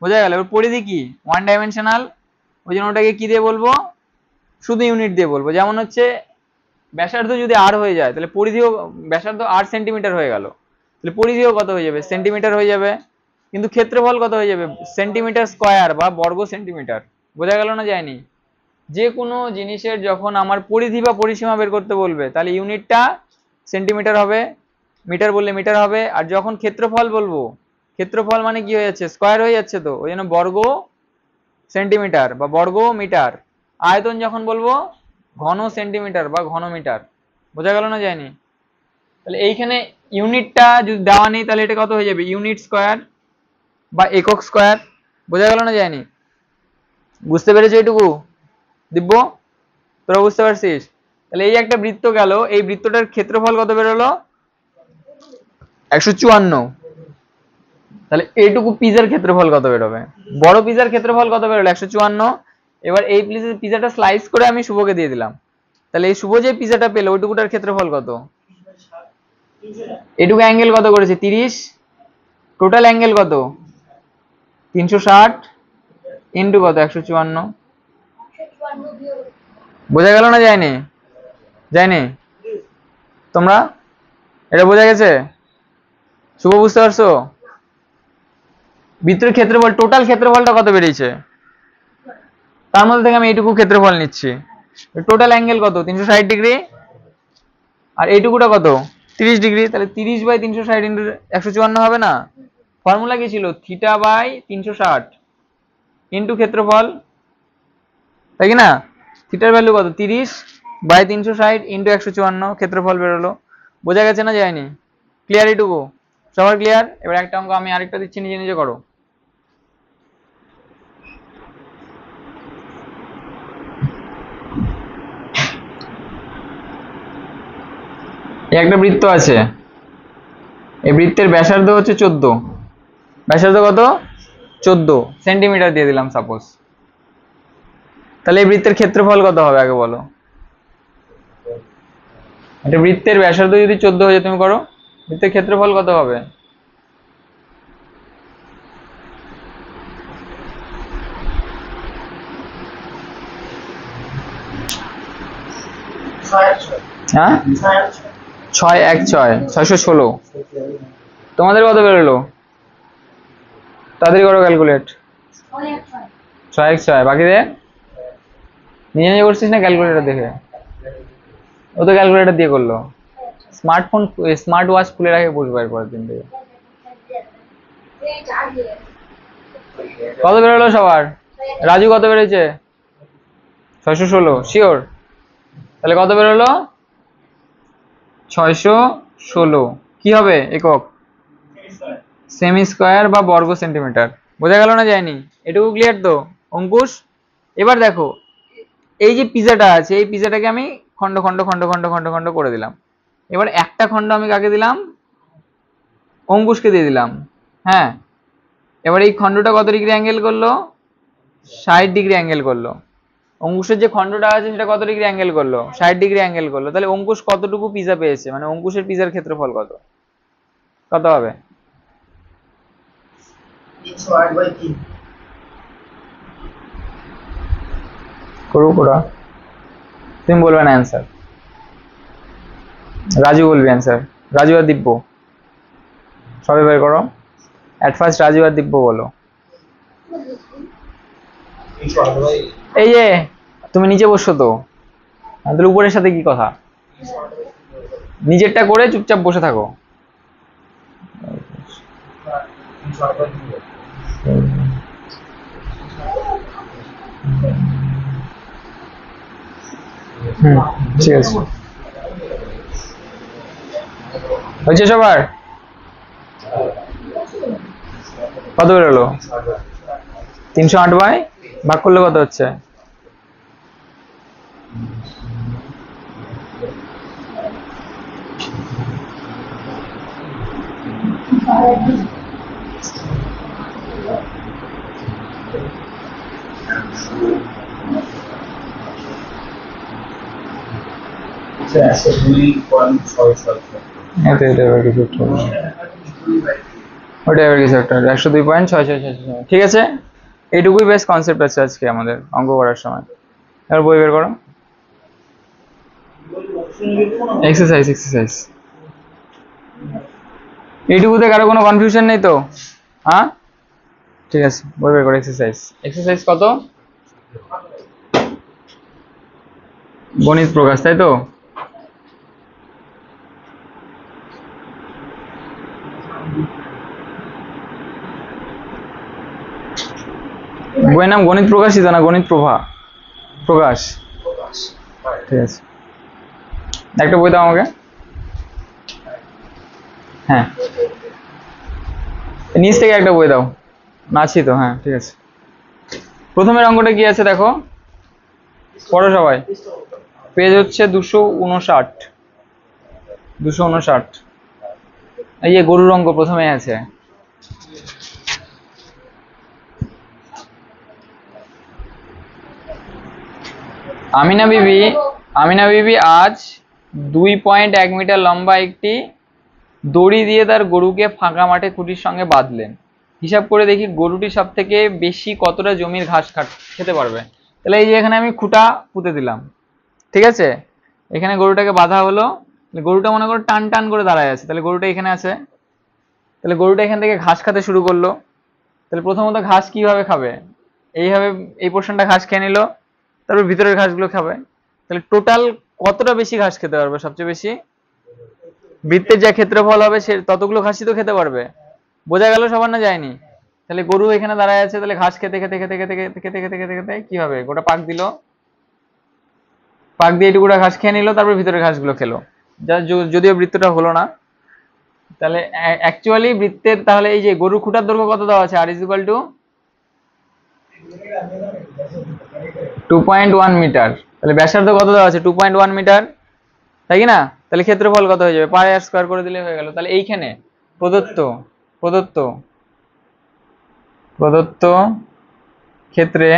বোঝা গেল। এবার পরিধি কি 1 ডাইমেনশনাল, ওই জন্য ওটাকে কি দিয়ে বলবো শুধু ইউনিট দিয়ে বলবো। যেমন হচ্ছে ব্যাসার্ধ যদি আর হয়ে যায় তাহলে পরিধিও, ব্যাসার্ধ 8 সেন্টিমিটার হয়ে গেল, তাহলে পরিধিও কত হয়ে যাবে সেন্টিমিটার হয়ে যাবে, কিন্তু ক্ষেত্রফল কত হয়ে যাবে সেন্টিমিটার স্কয়ার বা বর্গ সেন্টিমিটার। বোঝা গেল না যায়নি? যে কোনো জিনিসের যখন আমার পরিধি বা পরিসীমা বের করতে বলবে তাহলে ইউনিটটা সেন্টিমিটার হবে, মিটার বললে মিটার হবে, আর যখন ক্ষেত্রফল বলবো, ক্ষেত্রফল মানে কি হয়ে যাচ্ছে স্কয়ার হয়ে যাচ্ছে, তো ওই জন্য বর্গ সেন্টিমিটার বা বর্গ মিটার। আয়তন যখন বলবো ঘন সেন্টিমিটার বা ঘন মিটার। বোঝা গেল না যায়নি? তাহলে এইখানে ইউনিটটা যদি দেওয়া নেই তাহলে এটা কত হয়ে যাবে ইউনিট স্কয়ার বা একক স্কয়ার। বোঝা গেল না যায়নি? বুঝতে পেরেছো এইটুকু দিব্য? তোরা বুঝতে পারছিস? তাহলে এই একটা বৃত্ত গেল, এই বৃত্তটার ক্ষেত্রফল কত বেরোলো 154। তাহলে এইটুকু পিজার ক্ষেত্রফল কত বেরোবে, বড় পিজার ক্ষেত্রফল কত বেরোলো 154। এবার এই পিজাটা স্লাইস করে আমি শুভকে দিয়ে দিলাম, তাহলে এই শুভ যে পিজাটা পেলো ওইটুকুটার ক্ষেত্রফল কত, এটুকু অ্যাঙ্গেল কত করেছে 30, টোটাল অ্যাঙ্গেল কত 360 ইন্টু কত 154। বোঝা গেল না যায়নি? যায়নি? তোমরা এটা বোঝা গেছে? শুভ বুঝতে পারছো? বৃত্তের ক্ষেত্রফল টোটাল ক্ষেত্রফলটা কত বেরিয়েছে, তার মধ্যে থেকে আমি এইটুকু ক্ষেত্রফল নিচ্ছি, টোটাল অ্যাঙ্গেল কত 360 ডিগ্রি, আর এইটুকুটা কত 30 ডিগ্রি, তাহলে 30 বাই 360 ইন্টু 154 হবে না? ফর্মুলা কি ছিল থিটা বাই 360 ইন্টু ক্ষেত্রফল, তাই কি না? থিটার ভ্যালু কত 30 বাই 360 ইন্টু 154, ক্ষেত্রফল বেরোলো। বোঝা গেছে না যায়নি? ক্লিয়ার এইটুকু? সবার ক্লিয়ার? এবার একটা অঙ্ক আমি আরেকটা দিচ্ছি, নিজে নিজে করো। একটা বৃত্ত আছে, এই বৃত্তের ব্যাসার্ধ হচ্ছে 14, ব্যাসার্ধ কত 14 সেন্টিমিটার দিয়ে দিলাম সাপোজ। তাহলে এই বৃত্তের ক্ষেত্রফল কত হবে আগে বলো? একটা বৃত্তের ব্যাসার্ধ যদি 14 হয়ে যায়, তুমি করো, বৃত্তের ক্ষেত্রফল কত হবে? হ্যাঁ 6 1 6 616। তোমাদের কত বেরোলো? তাড়াতাড়ি করো ক্যালকুলেট। 6 1 6, বাকিদের নিজে নিজে করছিস না ক্যালকুলেটর দেখে? ও তো ক্যালকুলেটর দিয়ে করলো। স্মার্টফোন, স্মার্ট ওয়াচ খুলে রাখে বসবো এরপর দিন থেকে। কত বেরোলো সবার? রাজু কত বেরোচ্ছে? 616 শিওর? তাহলে কত বেরোলো 616 কি হবে একক? সেমি স্কয়ার বা বর্গ সেন্টিমিটার। বোঝা গেল না যায়নি? এটুকু ক্লিয়ার তো অঙ্কুশ? এবার দেখো এই যে পিজাটা আছে, এই পিজাটাকে আমি খন্ড খন্ড খন্ড খন্ড খন্ড খন্ড করে দিলাম। এবার একটা খন্ড আমি কাকে দিলাম? অঙ্কুশকে দিয়ে দিলাম। হ্যাঁ, এবার এই খন্ডটা কত ডিগ্রি অ্যাঙ্গেল করলো 60 ডিগ্রি অ্যাঙ্গেল করলো। অঙ্কুশের যে খন্ডটা আছে সেটা কত ডিগ্রি অ্যাঙ্গেল করলো 60 ডিগ্রি অ্যাঙ্গেল করলো। তাহলে অঙ্কুশ কতটুকু পিজা পেয়েছে, মানে অঙ্কুশের পিজার ক্ষেত্রফল কত, কত হবে? 308/3 করবো করা, তুমি বলবে না অ্যান্সার, রাজু বলবি অ্যান্সার, রাজু আর দিব্য সবাই বের করো। অ্যাট ফার্স্ট রাজু আর দিব্য বলো। 308/3 এই যে তুমি নিচে বসছো তো, তাহলে উপরের সাথে কি কথা? নিজেরটা করে চুপচাপ বসে থাকো। 308/3 ঠিক আছে, হয়েছে সবার? কত বেরোলো? 308 বাই ভাগ করলে কত হচ্ছে? একশো 2.66। এটা এবার কিছু একটা হবে। ওটা এবার কিছু একটা 102.6666। ঠিক আছে, এইটুকুই বেশ কনসেপ্ট আছে আজকে আমাদের অঙ্ক করার সময়। এবার বই বের করো। Exercise exercise. এইটুকুতে কারো কোনো কনফিউশন নেই তো? হ্যাঁ ঠিক আছে, বই বের করো। এক্সারসাইজ এক্সারসাইজ কত? গণিত প্রকাশ, তাই তো? বইয়ের নাম গণিত প্রকাশিত না গণিত প্রভা প্রকাশ? ঠিক আছে, একটা বই দাও আমাকে। হ্যাঁ, নিচ থেকে একটা বই দাও। নাচি তো, হ্যাঁ ঠিক আছে। প্রথমের অঙ্কটা কি আছে দেখো, পড়ো সবাই। পেজ হচ্ছে 259। 259। এই যে গরুর অঙ্ক প্রথমে আছে। আমিনা বিবি আজ 2.1 মিটার লম্বা একটি দড়ি দিয়ে তার গরুকে ফাঁকা মাঠে খুঁটির সঙ্গে বাঁধলেন। হিসাব করে দেখি গরুটি সব থেকে বেশি কতটা জমির ঘাস খেতে পারবে। তাহলে এই যে এখানে আমি খুঁটা পুঁতে দিলাম, ঠিক আছে? এখানে গরুটাকে বাঁধা হলো, গরুটা মনে করো টান টান করে দাঁড়ায় আছে, তাহলে গরুটা এখানে আছে। তাহলে গরুটা এখান থেকে ঘাস খেতে শুরু করলো। তাহলে প্রথমত ঘাস কিভাবে খাবে? এইভাবে এই পোর্শনটা ঘাস খেয়ে নিল, তারপর ভিতরের ঘাসগুলো খাবে। তাহলে টোটাল কতটা বেশি ঘাস খেতে পারবে? সবচেয়ে বেশি বৃত্তের যা ক্ষেত্রফল হবে সে ততগুলো ঘাসই তো খেতে পারবে। বোঝা গেল সবার না যায়নি? তাহলে গরু এখানে দাঁড়ায় আছে, তাহলে ঘাস খেতে খেতে খেতে খেতে খেতে খেতে খেতে খেতে খেতে কি হবে? গোটা পাক দিল, পাক দিয়ে এটুকুটা ঘাস খেয়ে নিল, তারপর ভিতরের ঘাসগুলো খেলো। যদিও বৃত্তটা হলো না। তাহলে অ্যাকচুয়ালি বৃত্তের, তাহলে এই যে গরুর খুঁটার দৈর্ঘ্য কত দেওয়া আছে? আর ইজ ইকুয়াল টু 2.1 মিটার। তাহলে ব্যাসার্ধ কত দেওয়া আছে? 2.1 মিটার, তাই কি না? তাহলে ক্ষেত্রফল কত হয়ে যাবে? পাই আর স্কয়ার করে দিলে হয়ে গেল। তাহলে এইখানে প্রদত্ত প্রদত্ত প্রদত্ত ক্ষেত্রে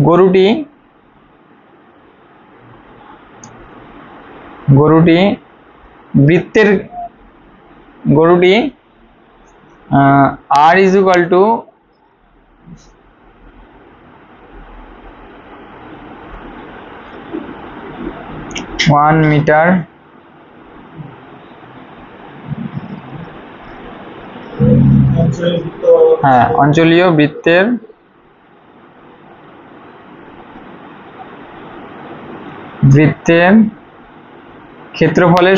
গরুটি বৃত্তের আর ইজ ইকুয়াল টু 1 মিটার হ্যাঁ অঞ্চলীয় বৃত্তের ক্ষেত্রফলের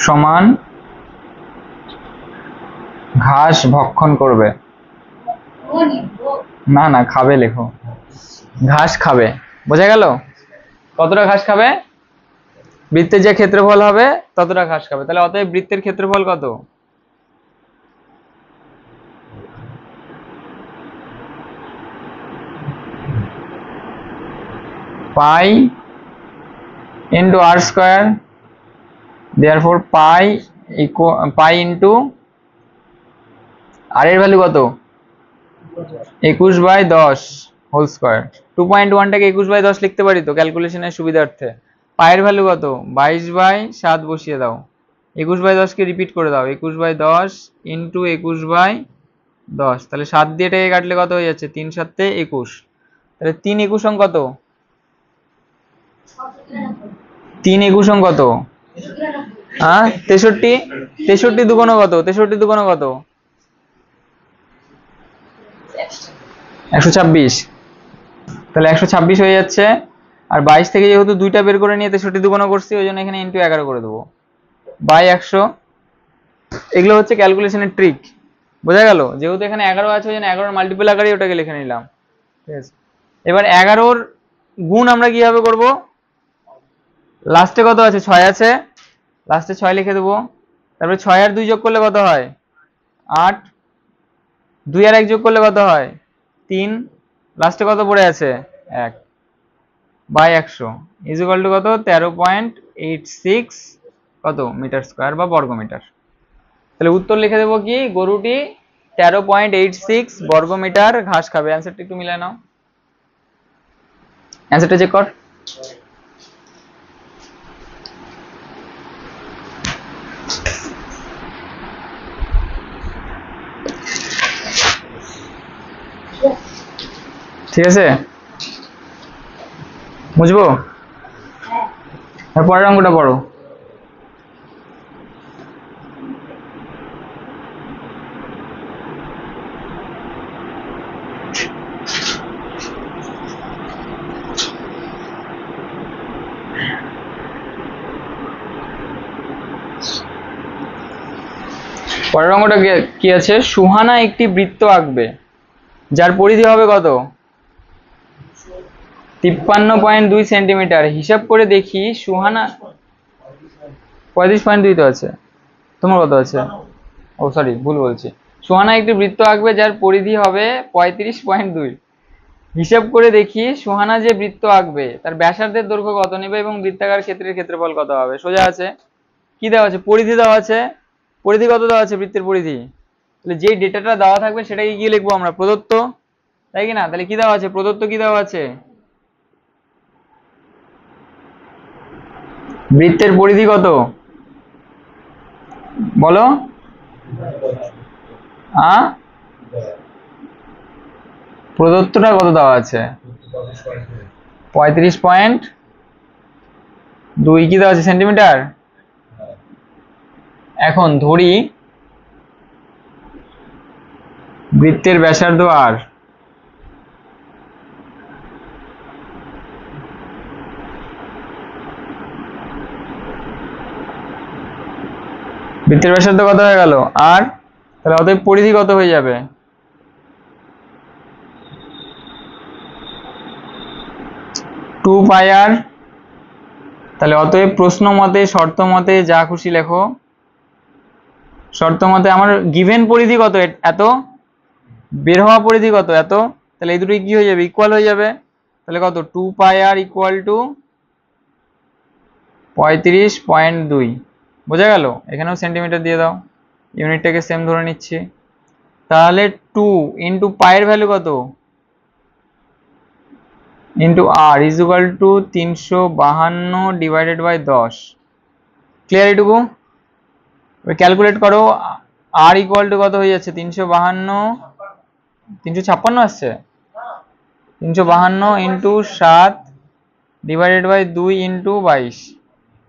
সমান ঘাস ভক্ষণ করবে। না না, খাবে লেখো, ঘাস খাবে। বোঝা গেল? কতটা ঘাস খাবে? বৃত্তের যে ক্ষেত্রফল হবে ততটা ঘাস খাবে। তাহলে অতএব বৃত্তের ক্ষেত্রফল কত? পাই ইন্টু আর স্কোয়ার, দেয়ারফর পাই ইন্টু আর এর ভ্যালু কত? 21/10 হোল স্কোয়ার। 2.1টাকে 21/10 লিখতে পারি তো ক্যালকুলেশনের সুবিধার্থে। পায়ের ভ্যালু কত? 22/7 বসিয়ে দাও। 21/10 কে রিপিট করে দাও, 21/10 ইন্টু 21/10। তাহলে 7 দিয়ে এটাকে কাটলে কত হয়ে যাচ্ছে? 3 7 21। তাহলে 3 21 কত? 3 21 কত? হ্যাঁ 63। 63 দুগুণ কত? 63 দুগুণ কত? 126। তাহলে 126 হয়ে যাচ্ছে। আর 22 থেকে যেহেতু দুইটা বের করে নিয়ে 63 দুগুণ করছি, ওই জন্য এখানে ইন্টু 11 করে দেবো বাই 100। এগুলো হচ্ছে ক্যালকুলেশনের ট্রিক। বোঝা গেল? যেহেতু এখানে 11 আছে ওই জন্য 11 মাল্টিপল আকারে ওটাকে লিখে নিলাম। ঠিক আছে, এবার 11 গুণ আমরা কিভাবে করব? লাস্টে কত আছে? 6 আছে, লাস্টে 6 লিখে দেবো। তারপরে 6 আর 2 যোগ করলে কত হয়? 8। 2 আর 1 যোগ করলে কত হয়? 3। লাস্টে কত পড়ে আছে? 1 বাই 100 ইজ ইকুয়াল টু কত? 13.86 কত মিটার স্কয়ার বা বর্গ মিটার। তাহলে উত্তর লিখে দেবো কি, গরুটি 13.86 বর্গমিটার ঘাস খাবে। অ্যান্সারটা একটু মিলাই নাও, অ্যান্সারটা চেক কর। ঠিক আছে, বুঝবো? পরের অঙ্কটা পড়ো। পরের অঙ্কটা কি আছে, সুহানা একটি বৃত্ত আঁকবে যার পরিধি হবে কত, 53.2 সেন্টিমিটার। হিসাব করে দেখি সুহানা 35.2 তো আছে, তোমার কত আছে? ও সরি, ভুল বলছি। সুহানা একটি বৃত্ত আঁকবে যার পরিধি হবে 35.2। হিসাব করে দেখি সুহানা যে বৃত্ত আঁকবে তার ব্যাসার্ধের দৈর্ঘ্য কত নেবে এবং বৃত্তাকার ক্ষেত্রের ক্ষেত্রফল কত হবে। সোজা আছে, কি দেওয়া আছে, পরিধি দেওয়া আছে। পরিধি কত দেওয়া আছে, বৃত্তের পরিধি। তাহলে যেই ডেটাটা দেওয়া থাকবে সেটাকে কি লিখবো আমরা, প্রদত্ত, তাই কি না? তাহলে কি দেওয়া আছে, প্রদত্ত কি দেওয়া আছে, বৃত্তের পরিধি কত বলো? প্রদত্তটা কত দেওয়া আছে, 35.2 কি দেওয়া আছে সেন্টিমিটার। এখন ধরি বৃত্তের ব্যাসার্ধ আর, বৃত্তের ব্যাসার্ধ কত হয়ে গেল আর, তাহলে অতএব পরিধি কত হয়ে যাবে, 2πr। তাহলে অতএব প্রশ্ন মতে, শর্ত মতে, যা খুশি লেখো, শর্ত মতে আমার গিভেন পরিধি কত, এত, বের হওয়া পরিধি কত, এত। তাহলে এই দুটোই কি হয়ে যাবে, ইকুয়াল হয়ে যাবে। তাহলে কত, 2πr ইকুয়াল টু 35.2। বোঝা গেল? এখানেও সেন্টিমিটার দিয়ে দাও, ইউনিটটাকে সেম ধরে নিচ্ছি। তাহলে 2 ইন্টু পায়ের ভ্যালু কত, into R is equal to 352 divided by 10। Clear এটুকু? ক্যালকুলেট করো, আর ইকুয়াল টু কত হয়ে যাচ্ছে, 356 আসছে, 352 ইন্টু 7 ডিভাইডেড বাই 2 ইন্টু 22।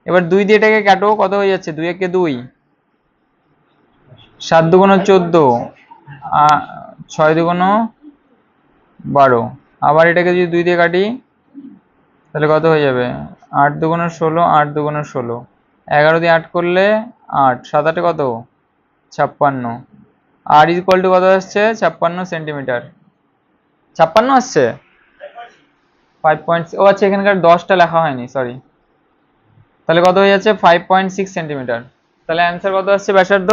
এবার 2 দিয়ে এটাকে কাটো, কত হয়ে যাচ্ছে, 2 একে 2, 7 দুগুণ 14, 6 দুগুণ 12। আবার এটাকে যদি 2 দিয়ে কাটি তাহলে কত হয়ে যাবে, 8 দুগুণ 16, 8 দুগুণ 16, 11 দিয়ে 8 করলে 8, 7 8 কত, 56। আর ইকুয়াল টু কত আসছে, 56 সেন্টিমিটার। 56 আসছে, 5. ও আচ্ছা, এখানকার 10টা লেখা হয়নি, সরি। তাহলে কত হয়ে যাচ্ছে, 5.6 সেন্টিমিটার। তাহলে অ্যান্সার কত আসছে, ব্যাসার্ধ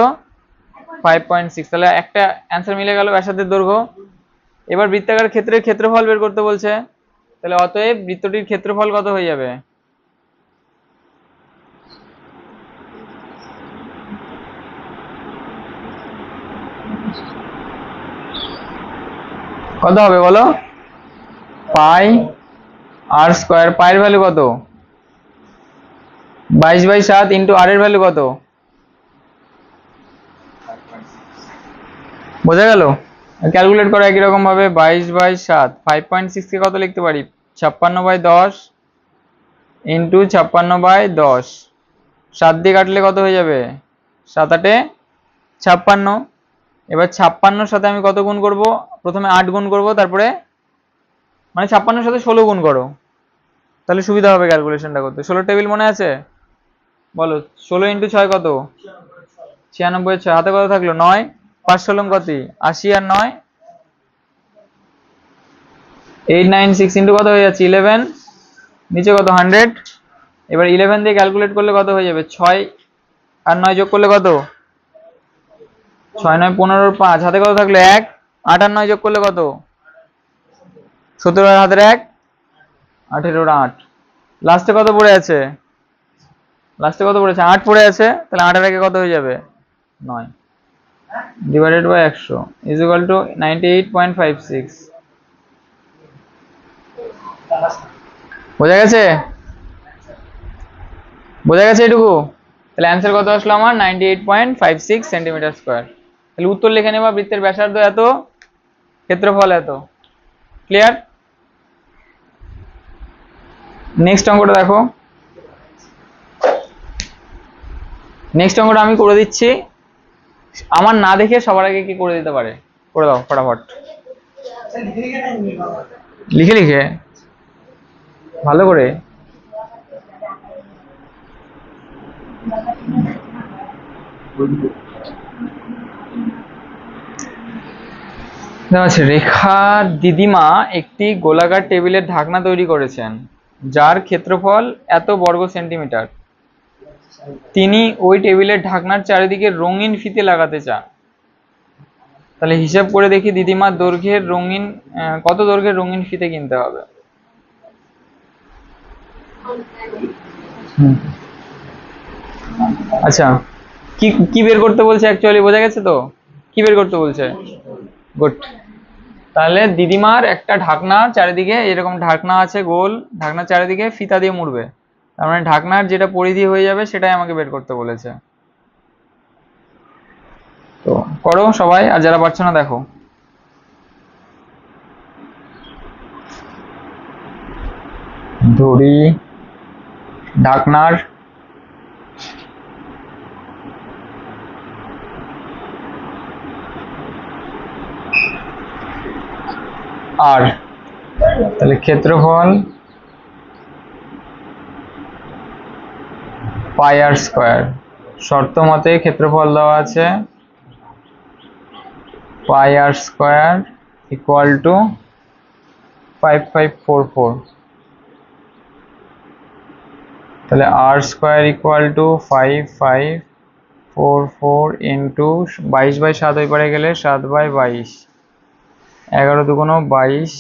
5.6। তাহলে একটা অ্যান্সার মিলে গেল, ব্যাসার্ধের দৈর্ঘ্য। এবার বৃত্তাকার ক্ষেত্রের ক্ষেত্রফল বের করতে বলছে। তাহলে অতএব বৃত্তটির ক্ষেত্রফল কত হয়ে যাবে, কত হবে বলো, পাই আর স্কয়ার। পায়ের ভ্যালু কত, 22/7 ইন্টু আর এর ভ্যালু কত, বোঝা গেল? ক্যালকুলেট করো একই রকম ভাবে, 22/7, 5.6 কে কত লিখতে পারি, 56/10 ইন্টু 56/10। 7 দিয়ে কাটলে কত হয়ে যাবে, 7 8 56। এবার 56-র সাথে আমি কত গুণ করব, প্রথমে 8 গুণ করব, তারপরে মানে 56-র সাথে 16 গুণ করো, তাহলে সুবিধা হবে ক্যালকুলেশনটা করতে। 16 টেবিল মনে আছে, বলো। 16 ইন্টু 6 কত, 96, 6 হাতে কত থাকলো, 9, 5 16 কত, 80 আর 9 896 ইন্টু কত হয়ে যাচ্ছে, 11, নিচে কত 100। এবার 11 দিয়ে ক্যালকুলেট করলে কত হয়ে যাবে, 6 আর 9 যোগ করলে কত, 6 9 15, 5 হাতে কত থাকলো 1, 8 আর 9 যোগ করলে কত, 17 আর হাতের 1, 18 8। লাস্টে কত পড়ে আছে, 8 পড়ে আছে। তাহলে 8 আর 1 কত হয়ে যাবে, 9। Divided by 100 is equal to 98.56। বোঝা গেছে? বোঝা গেছে এটুকু? তাহলে অ্যান্সার কত আসলো আমার? 98.56 সেন্টিমিটার স্কোয়ার। তাহলে উত্তর লিখে নেবা, বৃত্তের ব্যাসার্ধ এত, ক্ষেত্রফল এত। ক্লিয়ার? নেক্সট অঙ্কটা দেখো। নেক্সট অঙ্কটা আমি করে দিচ্ছি, আমার না দেখে সবার আগে কি করে দিতে পারে করে দাও ফটাফট। লিখে লিখে ভালো করে। রেখার দিদিমা একটি গোলাকার টেবিলের ঢাকনা তৈরি করেছেন যার ক্ষেত্রফল এত বর্গ সেন্টিমিটার। তিনি ওই টেবিলের ঢাকনার চারিদিকে রঙিন ফিতে লাগাতে চান। তাহলে হিসাব করে দেখি দিদিমার দৈর্ঘ্যের রঙিন কত দৈর্ঘ্যের রঙিন ফিতে কিনতে হবে। আচ্ছা, কি কি বের করতে বলছে অ্যাকচুয়ালি বোঝা গেছে তো? কি বের করতে বলছে? গুড। তাহলে দিদিমার একটা ঢাকনা চারিদিকে এরকম ঢাকনা আছে গোল, ঢাকনার চারিদিকে ফিতা দিয়ে মুড়বে, তার মানে ঢাকনার যেটা পরিধি হয়ে যাবে সেটাই আমাকে বের করতে বলেছে। তো করো সবাই, আর যারা পারছো না দেখো। ধরি ঢাকনার আর তাহলে ক্ষেত্রফল পাই আর স্কোয়ার। শর্ত মতে ক্ষেত্রফল দেওয়া আছে পাই আর স্কোয়ার ইকুয়াল টু 5544। তাহলে আর স্কোয়ার ইকুয়াল টু 5544 ইন্টু 22/7 ওই পারে গেলে 7/22, 11 দুগুণ 22।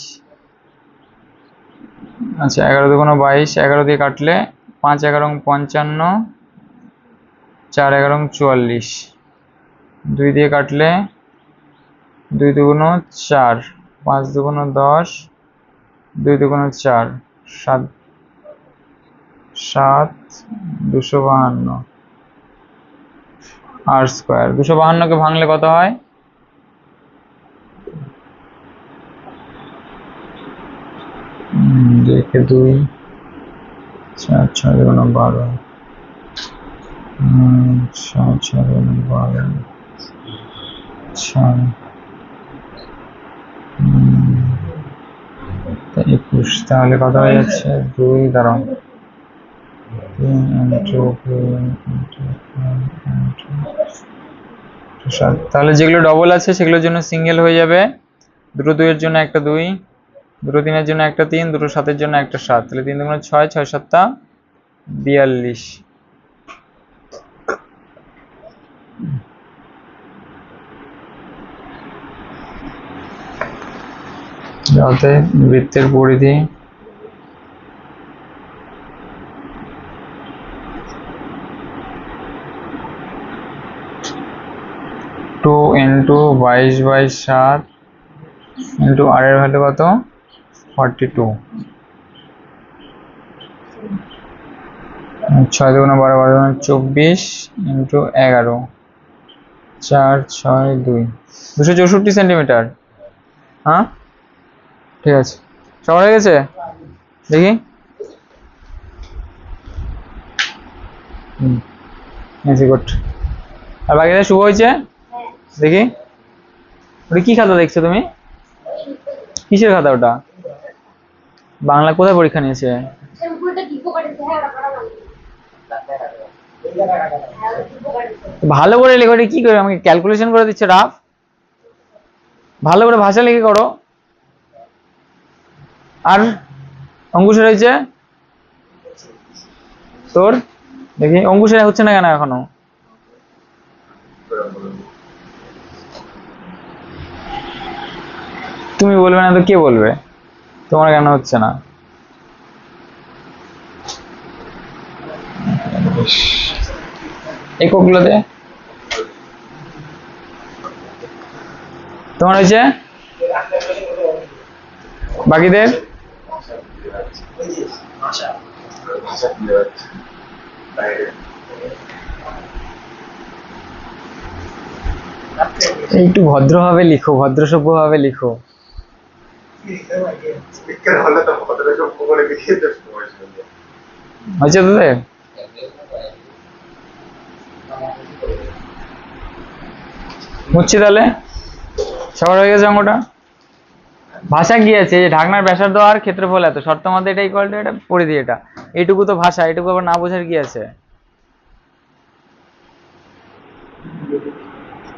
আচ্ছা 11 দুগুণ 22, 11 দিয়ে কাটলে 5 11 55, 4 11 44, 2 দিয়ে কাটলে 2 দুগুণ 4, 5 দুগুণ 10, 2 দুগুণ 4, 7 7 252 আর স্কোয়ার। 252 কে ভাঙলে কত হয়? দেখে 2 4 6 দুগুণ 12, 6 6 দুগুণ 12, 6 21। তাহলে কত হয়ে যাচ্ছে? 2 দাঁড়াও, 3 ইন্টু 2 ইন্টু 7। তাহলে যেগুলো ডবল আছে সেগুলোর জন্য সিঙ্গেল হয়ে যাবে। দুটো 2 এর জন্য একটা 2, দুটো 3 এর জন্য একটা 3, দুটো 7 এর জন্য একটা 7। তাহলে 3 দুগুণ 6, 6 7 42। যাতে বৃত্তের পরিধি 2 ইন্টু 22/7 ইন্টু আর এর ভ্যালু কত? 42। 6 দুগুণ 12, 12 দুগুণ 24 ইন্টু 11, 4 6 2, 264 সেন্টিমিটার। হ্যাঁ ঠিক আছে, সবার হয়ে গেছে? দেখি গুড। আর বাকিটা শুভ হয়েছে? দেখি ওটা কি খাতা দেখছো তুমি? কিসের খাতা ওটা? বাংলা কোথায় পরীক্ষা নিয়েছে? ভালো করে লেখো, কি করে আমাকে ক্যালকুলেশন করে দিচ্ছে রাফ? ভালো করে ভাষা লিখে করো। আর অঙ্কুশের হয়েছে তোর? দেখি অঙ্কুশের হচ্ছে না কেন এখনো? তুমি বলবে না তো কে বলবে? তোমার কেন হচ্ছে না? এককগুলোতে তোমার হয়েছে? বাকিদের? একটু ভদ্রভাবে লিখো, ভদ্রসভ্য ভাবে লিখো। হয়েছে তোদের? বুঝছি তাহলে সবার হয়ে গেছে অঙ্কটা। ভাষা কি আছে? যে ঢাকনার ব্যাসার্ধ আর ক্ষেত্রফল এত, শর্ত মধ্যে এটা ইকুয়াল টু এটা, পরিধি এটা, এইটুকু তো ভাষা, এটুকু আবার না বোঝার কি আছে?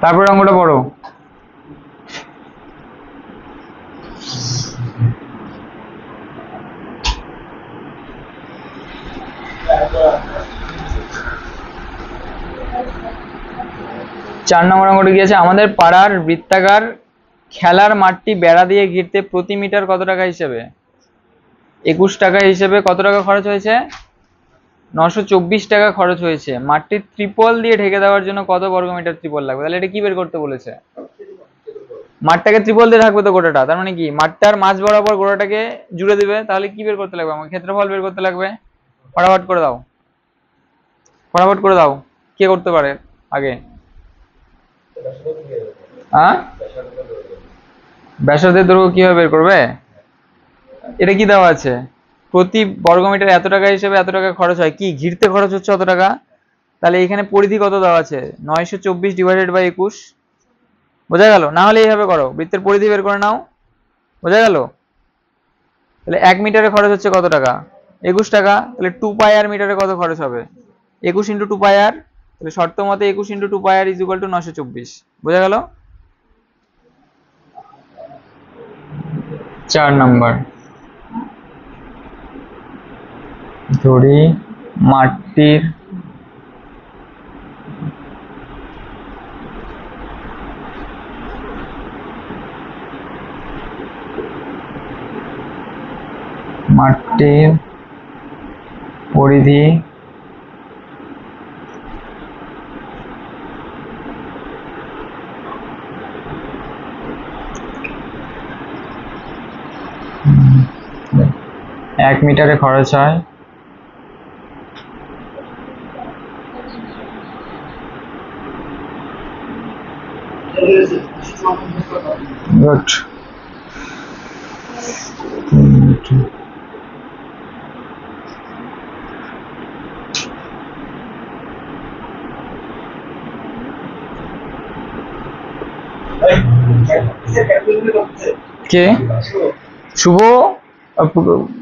তারপরে অঙ্কটা পড়ো। চার নম্বর অঙ্কটা কি আছে? আমাদের পাড়ার বৃত্তাকার খেলার মাঠটি বেড়া দিয়ে ঘিরতে প্রতি মিটার কত টাকা হিসেবে? 21 টাকা হিসেবে কত টাকা খরচ হয়েছে? 924 টাকা খরচ হয়েছে। মাঠটি ত্রিপল দিয়ে ঢেকে দেওয়ার জন্য কত বর্গমিটার ত্রিপল লাগবে? তাহলে এটা কি বের করতে বলেছে? মাঠটাকে ত্রিপল দিয়ে থাকবে তো গোটাটা, তার মানে কি মাঠটার মাঝ বরাবর গোটাটাকে জুড়ে দিবে, তাহলে কি বের করতে লাগবে? আমার ক্ষেত্রফল বের করতে লাগবে। ফটাফট করে দাও, ফটাফট করে দাও। কে করতে পারে আগে? হ্যাঁ, ব্যাসার্ধের দৈর্ঘ্য কিভাবে বের করবে? এটা কি দেওয়া আছে? প্রতি বর্গমিটার এত টাকা হিসেবে এত টাকা খরচ হয়, কি ঘিরতে খরচ হচ্ছে অত টাকা। তাহলে এখানে পরিধি কত দেওয়া আছে? 924 ডিভাইডেড বাই 21। বোঝা গেল? না হলে এইভাবে করো, বৃত্তের পরিধি বের করে নাও। বোঝা গেল? তাহলে 1 মিটারে খরচ হচ্ছে কত টাকা? 21 টাকা। তাহলে 2 পাই আর মিটারে কত খরচ হবে? 21 ইন্টু 2 পাই আর। তাহলে শর্ত মতে 21 into 2 pi R is equal to 924। বোঝা গেল? 4 নাম্বার, ধরি মাঠটির পরিধি এক মিটারে খরচ হয় গুড। কে? শুভ?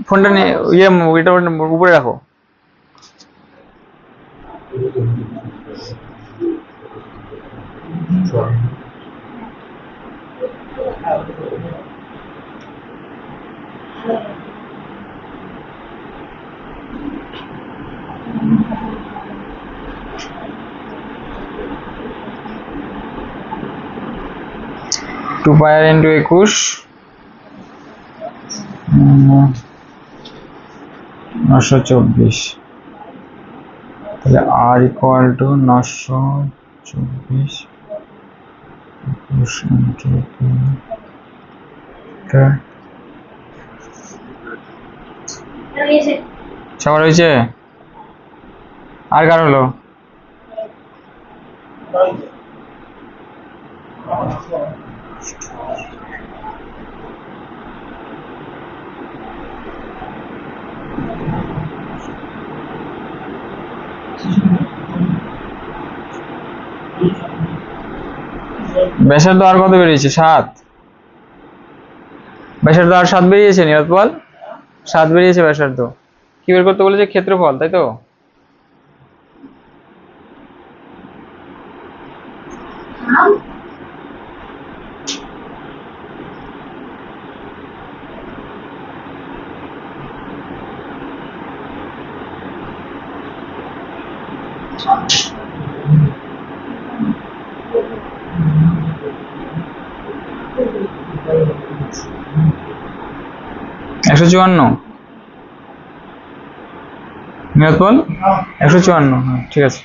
ফোনটা নিয়ে ইয়ে এটা উপরে রাখো। টু পাই আর ইন্টু 21 924। তাহলে আর ইকুয়াল টু 924 সবার হয়েছে? আর কার হলো? ব্যাসার্ধ আর কত বেরিয়েছে? 7। ব্যাসার্ধ আর 7 বেরিয়েছে। নিরৎপল 7 বেরিয়েছে ব্যাসার্ধ। কি বের করতে বলেছে? ক্ষেত্রফল, তাই তো? একশো 54। নিরৎপল 154। হ্যাঁ ঠিক আছে,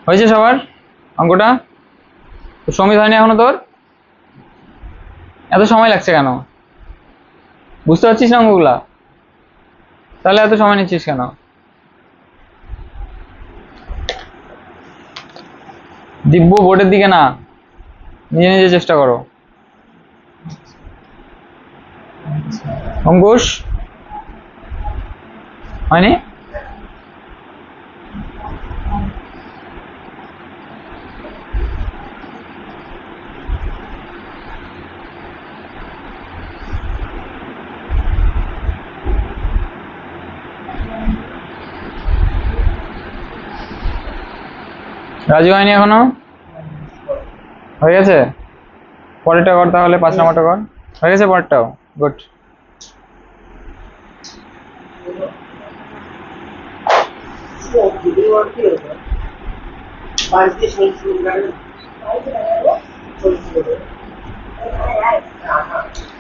হয়েছে সবার অঙ্কটা? সমিত হয়নি এখনো তোর? এত সময় লাগছে কেন? বুঝতে পারছিস না অঙ্কগুলা? তাহলে এত সময় নিচ্ছিস কেন? দিব্য বোর্ডের দিকে না, নিজে নিজে চেষ্টা করো। অঙ্কুশ হয়নি? রাজু হয়নি এখনো? হয়ে গেছে? পরেরটা কর তাহলে, 5 নম্বরটা কর। হয়ে গেছে পরেরটাও? গুড।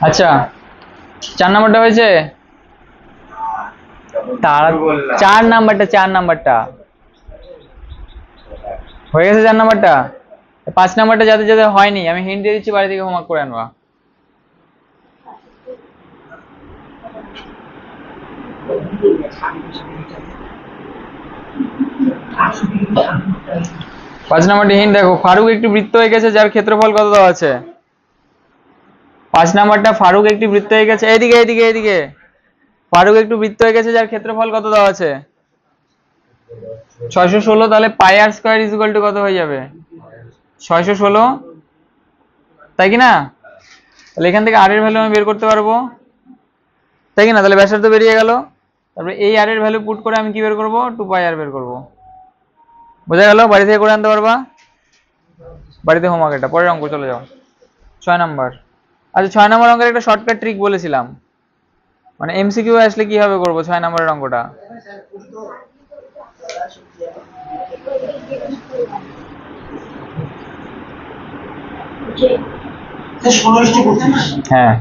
আচ্ছা 4 নম্বরটা হয়েছে? তারা 4 নাম্বারটা হয়ে গেছে। 4 নাম্বারটা, 5 নাম্বারটা যাদের যাদের হয়নি আমি হিন্ট দিয়ে দিচ্ছি, বাড়ি থেকে হোমওয়ার্ক করে আনবা। পাঁচ নাম্বারটি হিন্ট দেখো, ফারুক একটি বৃত্ত হয়ে গেছে যার ক্ষেত্রফল কত দেওয়া আছে? 5 নাম্বারটা, ফারুক একটি বৃত্ত হয়ে গেছে, এইদিকে এইদিকে এইদিকে, ফারুক একটু বৃত্ত হয়ে গেছে যার ক্ষেত্রফল কত দেওয়া আছে? 616। তাহলে পাই R square is equal two কত হয়ে যাবে? 616, তাই কি না? তাহলে এখান থেকে আর এর ভ্যালু আমি বের করতে পারবো, তাই কি না? তাহলে ব্যাসার্ধ বেরিয়ে গেল। তারপরে এই আর এর ভ্যালু পুট করে আমি কি বের করব? 2 পাই আর বের করব। বোঝা গেল? বাড়ি থেকে করে আনতে পারবা, বাড়িতে হোমওয়ার্ক। এটা পরের অঙ্ক, চলে যাও 6 নাম্বার। আচ্ছা 6 নাম্বার অঙ্কের একটা শর্টকাট ট্রিক বলেছিলাম, মানে এমসিকিউ আসলে কিভাবে করব 6 নাম্বারের অঙ্কটা। হ্যাঁ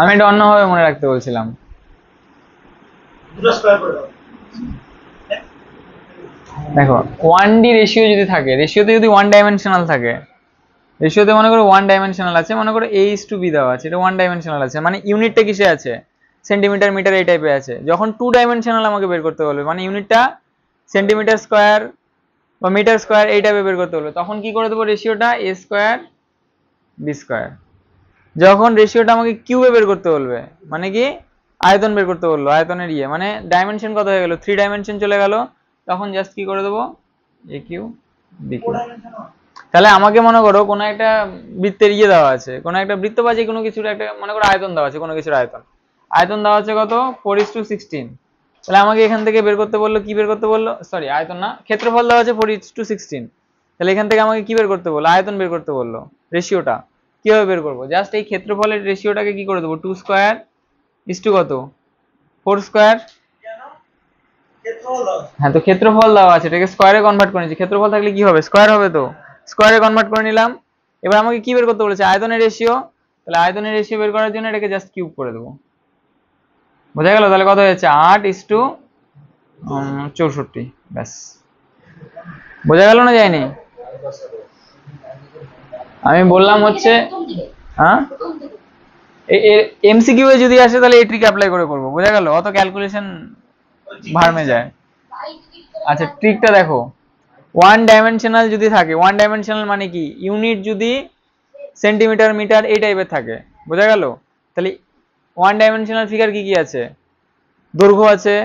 আমি এটা অন্যভাবে মনে রাখতে বলছিলাম। দেখো 1D রেশিও যদি থাকে, রেশিওতে যদি 1 ডাইমেনশনাল থাকে, রেশিওতে মনে করো 1 ডাইমেনশনাল আছে, মনে করো A:B দেওয়া আছে, এটা 1 ডাইমেনশনাল আছে, মানে ইউনিটটা কিসে আছে? সেন্টিমিটার, মিটার এই টাইপে আছে। যখন 2 ডাইমেনশনাল আমাকে বের করতে বলবে, মানে ইউনিটটা সেন্টিমিটার স্কয়ার বা মিটার স্কয়ার এই টাইপে বের করতে বলবে, তখন কি করে দেবো? রেশিওটা A²B²। যখন রেশিওটা আমাকে কিউবে বের করতে বলবে, মানে কি আয়তন বের করতে বললো, আয়তনের মানে ডাইমেনশন কত হয়ে গেল? 3 ডাইমেনশন চলে গেল, তখন জাস্ট কি করে দেবো? AQ/BQ। তাহলে আমাকে মনে করো কোনো একটা বৃত্তের দেওয়া আছে, কোনো একটা বৃত্ত বা যে কোনো কিছুর একটা মনে করো আয়তন দেওয়া আছে, কোনো কিছুর আয়তন দেওয়া আছে কত? 4:16। তাহলে আমাকে এখান থেকে বের করতে বললো, কি বের করতে বললো? সরি আয়তন না, ক্ষেত্রফল দেওয়া আছে 4:16। তাহলে এখান থেকে আমাকে কি বের করতে বললো? আয়তন বের করতে বললো। রেশিওটা কিভাবে বের করবো? জাস্ট এই ক্ষেত্রফলের রেশিওটাকে কি করে দেবো? 2 স্কয়ার ইস টু কত? 4 স্কয়ার। হ্যাঁ তো ক্ষেত্রফল দেওয়া আছে, এটাকে স্কয়ারে কনভার্ট করে নিচ্ছি। ক্ষেত্রফল থাকলে কি হবে? স্কয়ার হবে। তো স্কয়ারে কনভার্ট করে নিলাম। এবার আমাকে কি বের করতে বলেছে? আয়তনের রেশিও। তাহলে আয়তনের রেশিও বের করার জন্য এটাকে জাস্ট কিউব করে দেবো। বোঝা গেল? তাহলে কত হয়েছে? 8:64। ব্যাস, বোঝা গেল না যায়নি? আমি বললাম হচ্ছে হ্যাঁ, এমসিকিউ এ যদি আসে তাহলে এই ট্রিক অ্যাপ্লাই করে করবো। বোঝা গেল? অত ক্যালকুলেশন ভার্মে যায়। আচ্ছা ট্রিকটা দেখো, 1 ডাইমেনশনাল যদি থাকে, 1 ডাইমেনশনাল মানে কি? ইউনিট যদি সেন্টিমিটার, মিটার এই টাইপের থাকে। বোঝা গেল? তাহলে 1 ডাইমেনশনাল ফিগার কি কি আছে? দৈর্ঘ্য আছে,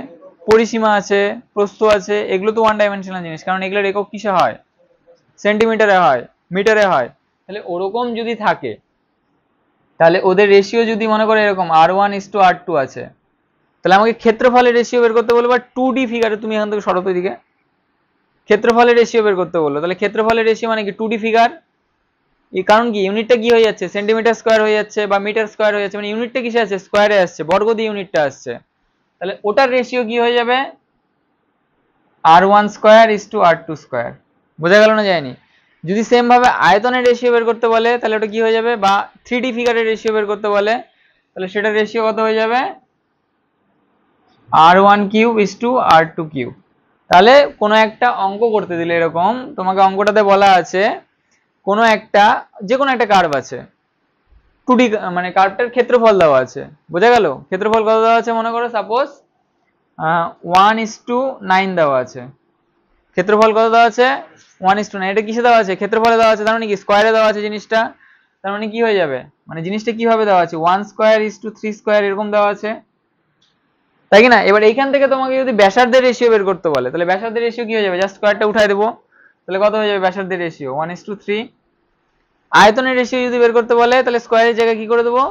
পরিসীমা আছে, প্রস্থ আছে, এগুলো তো 1 ডাইমেনশনাল জিনিস, কারণ এগুলোর একক কিসে হয়? সেন্টিমিটারে হয়, মিটারে হয়। তাহলে ওরকম যদি থাকে, তাহলে ওদের রেশিও যদি মনে করে এরকম R1:R2 আছে, তাহলে আমাকে ক্ষেত্রফলের রেশিও বের করতে বলবো। 2D ফিগারে তুমি এখান থেকে সরো তো দিকে, ক্ষেত্রফলের রেশিও বের করতে বললো। তাহলে ক্ষেত্রফলের রেশিও মানে কি? 2D figure. এই কারণ কি? ইউনিটটা কি হয়ে যাচ্ছে? সেন্টিমিটার স্কয়ার হয়ে যাচ্ছে বা মিটার স্কয়ার হয়ে যাচ্ছে, মানে ইউনিটটা কিসে আছে? স্কয়ারে আসছে, বর্গ দিয়ে ইউনিটটা আসছে। তাহলে ওটার রেশিও কি হয়ে যাবে? R1² = R2²। বোঝা গেল না যায়নি? যদি সেম ভাবে আয়তনের রেশিও বের করতে বলে, তাহলে ওটা কি হয়ে যাবে? বা 3D ফিগারের রেশিও বের করতে বলে, তাহলে সেটার রেশিও কত হয়ে যাবে? R1³ = R2³। তাহলে কোনো একটা অঙ্ক করতে দিলে এরকম তোমাকে অঙ্কটাতে বলা আছে কোনো একটা যে কোনো একটা কার্ভ আছে 2D, মানে কার্ভটার ক্ষেত্রফল দেওয়া আছে, বোঝা গেল? ক্ষেত্রফল কত দেওয়া আছে মনে করো সাপোজ 1:9 দেওয়া আছে। ক্ষেত্রফল কত দেওয়া আছে 1:9। এটা কিসে দেওয়া আছে? ক্ষেত্রফলে দেওয়া আছে, তার মানে কি স্কোয়ারে দেওয়া আছে জিনিসটা। তার মানে কি হয়ে যাবে, মানে জিনিসটা কিভাবে দেওয়া আছে 1/2 3 এরকম দেওয়া আছে, তাই কি না? এবার এইখান থেকে তোমাকে যদি ব্যাসার্ধের রেশিও বের করতে বলে তাহলে ব্যাসার্ধের রেশিও কি হয়ে যাবে, জাস্ট স্কোয়ারটা উঠায় দেবো, তাহলে কত হয়ে যাবে ব্যাসার্ধের রেশিও 1:3। আয়তনের রেশিও যদি বের করতে বলে তাহলে স্কোয়ারের জায়গায় কি করে দেবো,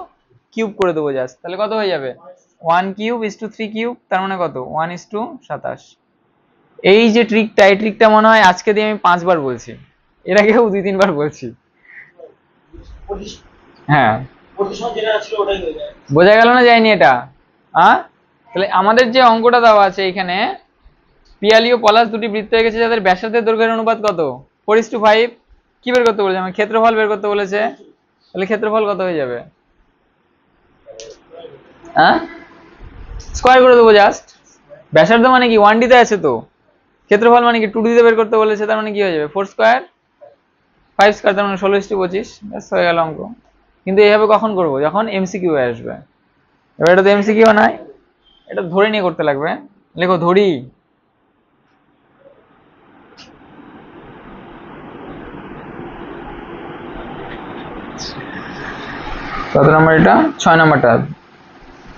কিউব করে দেবো জাস্ট, তাহলে কত হয়ে যাবে 1³ 3 কিউব, তার মানে কত 1:27। এই যে ট্রিকটা, এই ট্রিকটা মনে হয় আজকে দিয়ে আমি 5 বার বলছি, এর আগেও 2-3 বার বলছি। হ্যাঁ বোঝা গেল না যায়নি এটা? তাহলে আমাদের যে অঙ্কটা দেওয়া আছে এখানে পিয়ালি ও পলাশ দুটি বৃত্ত হয়ে গেছে যাদের ব্যাসার্ধের দৈর্ঘ্যের অনুপাত কত 4:5। কি বের করতে বলেছে, আমার ক্ষেত্রফল বের করতে বলেছে, তাহলে ক্ষেত্রফল কত হয়ে যাবে, স্কোয়ার করে দেবো জাস্ট। ব্যাসার্ধ মানে কি 1D তে আছে, তো ক্ষেত্রফল মানে কি 2D তে বের করতে বলেছে, তার মানে কি হয়ে যাবে 4² 5², তার মানে 16:25, ব্যাস হয়ে গেল অঙ্ক। কিন্তু এইভাবে কখন করব, যখন এমসিকিউ আসবে। এবার এটা তো এমসিকিউ নয়, এটা ধরে নিয়ে করতে লাগবে। লেখো ধরি কত নম্বর, এটা 6 নম্বরটা।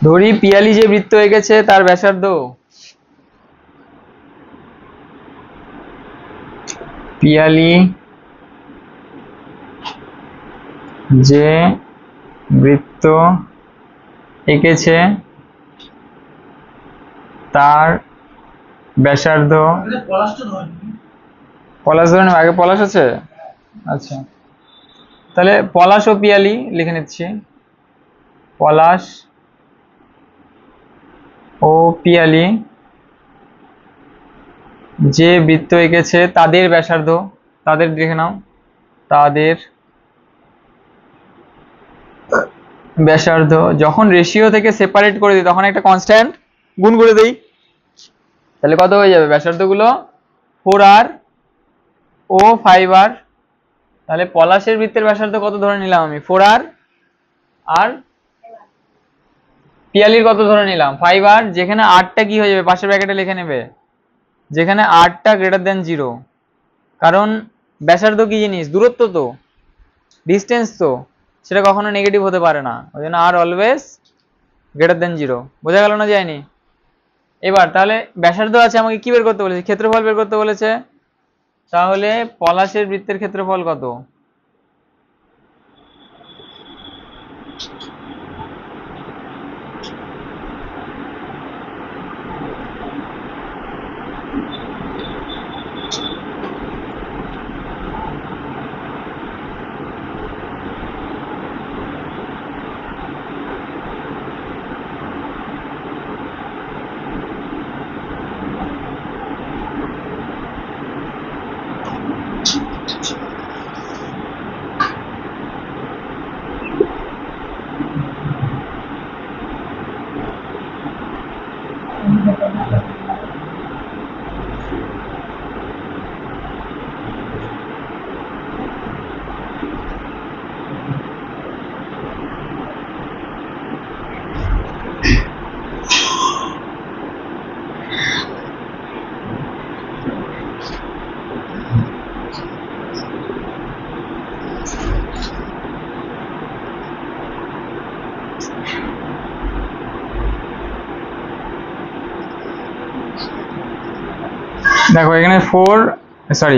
ধরি পিয়ালি যে বৃত্ত এঁকেছে তার ব্যাসার্ধ, পিয়ালি যে বৃত্ত এঁকেছে তার ব্যাসার্ধ, পলাশ ধরে নেব, আগে পলাশ আছে, আচ্ছা তাহলে পলাশ ও পিয়ালি লিখে নিচ্ছি, পলাশ ও পিয়ালি যে বৃত্ত এঁকেছে তাদের ব্যাসার্ধ, তাদের দেখে নাও, তাদের ব্যাসার্ধ যখন রেশিও থেকে সেপারেট করে দিই তখন একটা কনস্ট্যান্ট গুণ করে দেই, তাহলে কত হয়ে যাবে ব্যাসার্ধগুলো 4r ও 5r। তাহলে পলাশের বৃত্তের ব্যাসার্ধ কত ধরে নিলাম আমি 4r, আর পিয়ালির কত ধরে নিলাম 5r, যেখানে rটা কি হয়ে যাবে পাশের ব্র্যাকেটে লিখে নেবে, যেখানে rটা গ্রেটার দেন 0, কারণ ব্যাসার্ধ কি জিনিস, দূরত্ব তো, ডিস্টেন্স তো, সেটা কখনো নেগেটিভ হতে পারে না, ওই জন্য আর অলওয়েজ গ্রেটার দেন 0। বোঝা গেল না যায়নি? এবার তাহলে ব্যাসার্ধ আছে, আমাকে কি বের করতে বলেছে, ক্ষেত্রফল বের করতে বলেছে, তাহলে পলাশের বৃত্তের ক্ষেত্রফল কত, দেখো এখানে 4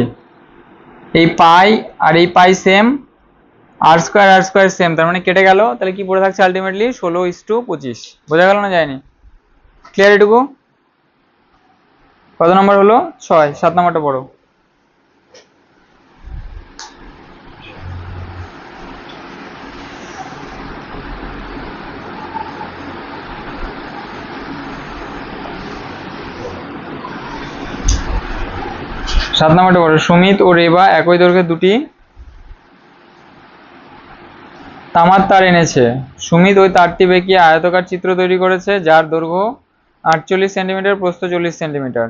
এই পাই আর এই পাই সেম, আর স্কোয়ার সেম, তার মানে কেটে গেল, তাহলে কি পড়ে থাকছে আলটিমেটলি 16:25। বোঝা গেল না যায়নি? ক্লিয়ার এটুকু? কত নম্বর হলো 6, 7 নম্বরটা পড়ো। সাত নম্বরটা পড়ো। সুমিত ও রেবা একই দৈর্ঘ্যের দুটি তামার তার এনেছে। সুমিত ওই তারটি বেঁকিয়ে আয়তাকার চিত্র তৈরি করেছে যার দৈর্ঘ্য 48 সেন্টিমিটার, প্রস্থ 40 সেন্টিমিটার।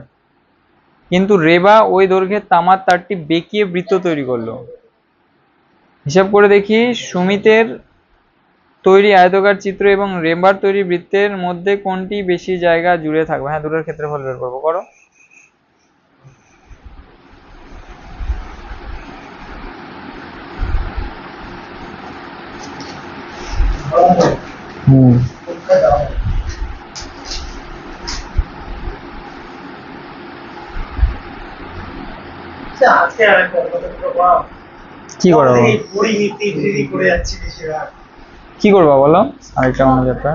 কিন্তু রেবা ওই দৈর্ঘ্যের তামার তারটি বেঁকিয়ে বৃত্ত তৈরি করলো। হিসাব করে দেখি সুমিতের তৈরি আয়তাকার চিত্র এবং রেবার তৈরি বৃত্তের মধ্যে কোনটি বেশি জায়গা জুড়ে থাকবে। হ্যাঁ, দুটোর ক্ষেত্রফল বের করবো, করো। হুম, কি করবো কি করবা বলো, আরেকটা অন্য চ্যাপ্টার।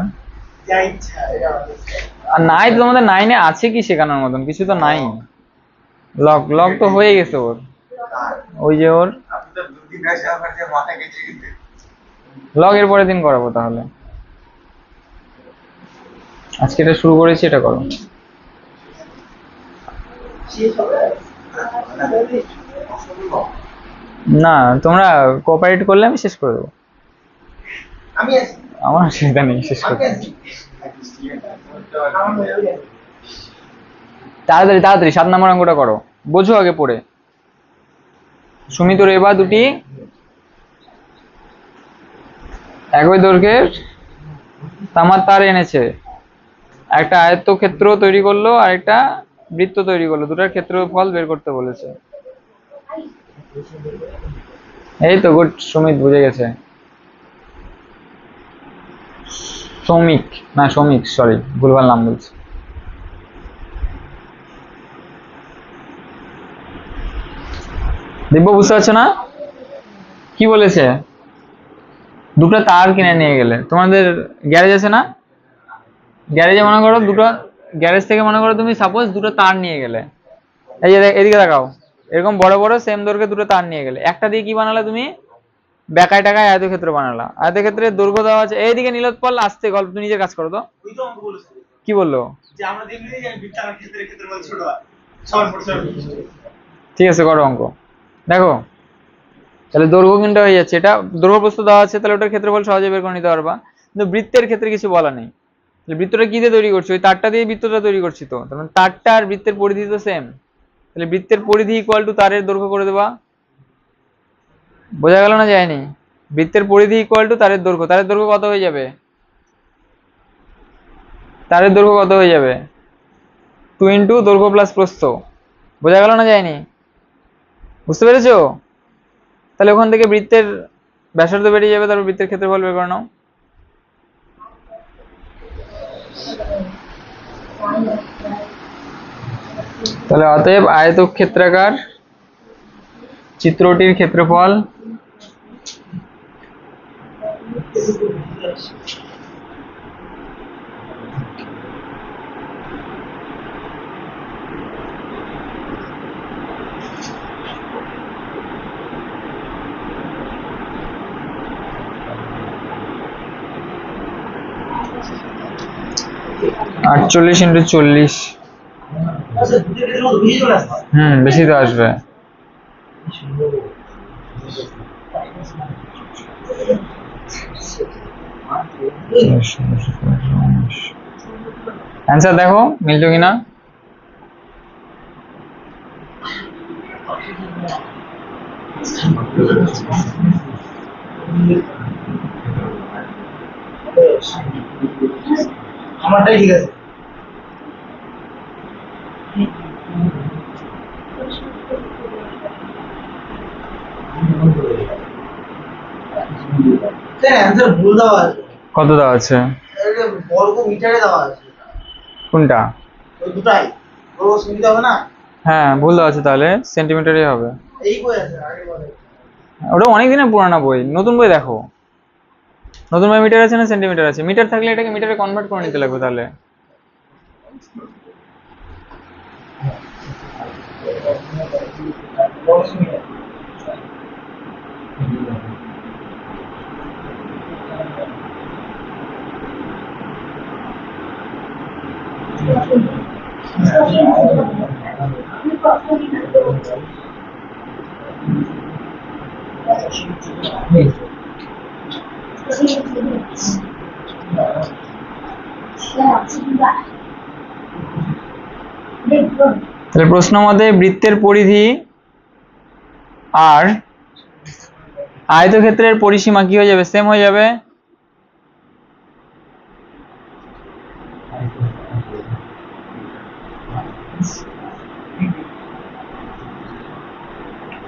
আর নাই তো তোমাদের, নাইনে আছে কি শেখানোর মতন? কিছু তো নাই। লগ লগ তো হয়ে গেছে ওর, ওই যে ওর লগ এর পরের দিন করাবো তাহলে। আজকে এটা শুরু করেছি, এটা করো। না, তোমরা কোঅপারেট করলে আমি শেষ করে দেবো, আমার অসুবিধা নেই শেষ করতে। তাড়াতাড়ি তাড়াতাড়ি 7 নম্বর অঙ্কটা করো, বোঝো আগে পড়ে। সুমিত রেবা দুটি একই দৈর্ঘ্যের তামার তার এনেছে, একটা আয়তক্ষেত্র তৈরি করলো আর একটা বৃত্ত তৈরি করলো, দুটার ক্ষেত্রফল বের করতে বলেছে। এই তো গুড, সুমিত বুঝে গেছে। সৌমিক, না সৌমিক, সরি ভুলভাল নাম বলছি। দিব্য বুঝতে পারছো না কি বলেছে? দুটো তার কিনে নিয়ে গেলে, তোমাদের গ্যারেজ আছে না, গ্যারেজে মনে করো দুটো, গ্যারেজ থেকে মনে করো তুমি সাপোজ দুটো তার নিয়ে গেলে, এই যে এদিকে দেখাও, এরকম বড় বড় সেম দৈর্ঘ্যে দুটো তার নিয়ে গেলে, একটা দিয়ে কি বানালে তুমি? বেকায় টাকায় আয়তক্ষেত্র বানালা। আয়তক্ষেত্রের দৈর্ঘ্য দেওয়া আছে, এইদিকে নীলোৎপল আসতে, গল্প তুমি নিজের কাজ করো তো। কি বললো? ঠিক আছে, করো অঙ্ক। দেখো তাহলে দৈর্ঘ্য কিন্তু হয়ে যাচ্ছে, এটা দৈর্ঘ্য প্রস্থ দেওয়া আছে, তাহলে ওটার ক্ষেত্রফল সহজে বের করে নিতে পারবা। কিন্তু বৃত্তের ক্ষেত্রে কিছু বলা নেই। বৃত্তটা কি দিয়ে তৈরি করছি? ওই তারটা দিয়ে বৃত্তটা তৈরি করছি, তো তার মানে তারটা আর বৃত্তের পরিধি তো সেম, তাহলে বৃত্তের পরিধি ইকুয়াল টু তারের দৈর্ঘ্য করে দেবা। বোঝা গেল না যায়নি? বৃত্তের পরিধি ইকুয়াল টু তারের দৈর্ঘ্য, তারের দৈর্ঘ্য কত হয়ে যাবে? তারের দৈর্ঘ্য কত হয়ে যাবে? 2 ইন্টু দৈর্ঘ্য প্লাস প্রস্থ। বোঝা গেল না যায়নি? বুঝতে পেরেছো? তাহলে ওখান থেকে বৃত্তের ব্যাসার্ধ বেরিয়ে যাবে, তারপর বৃত্তের ক্ষেত্রফল বের করে নাও। তাহলে অতএব আয়তক্ষেত্রাকার চিত্রটির ক্ষেত্রফল আটচল্লিশ ইন্টু 40। বেশি তো আসবে। অ্যান্সার দেখো মিলছো কিনা। আমারটাই ঠিক আছে। ভুল দেওয়া আছে। কত দেওয়া আছে? বর্গ মিটারে দেওয়া আছে। কোনটা? ওই দুটাই বর্গ সুবিধা হবে না। হ্যাঁ ভুল দেওয়া আছে, তাহলে সেন্টিমিটারই হবে। এই বই আছে আগে বলে। ওটা অনেক দিনের পুরানো বই, নতুন বই দেখো। নতুন বই মিটার আছে না সেন্টিমিটার আছে? মিটার থাকলে এটাকে মিটারে কনভার্ট করে নিতে লাগবে তাহলে। তাহলে প্রশ্ন মতে বৃত্তের পরিধি আর আয়তক্ষেত্রের পরিসীমা কি হয়ে যাবে? সেম হয়ে যাবে।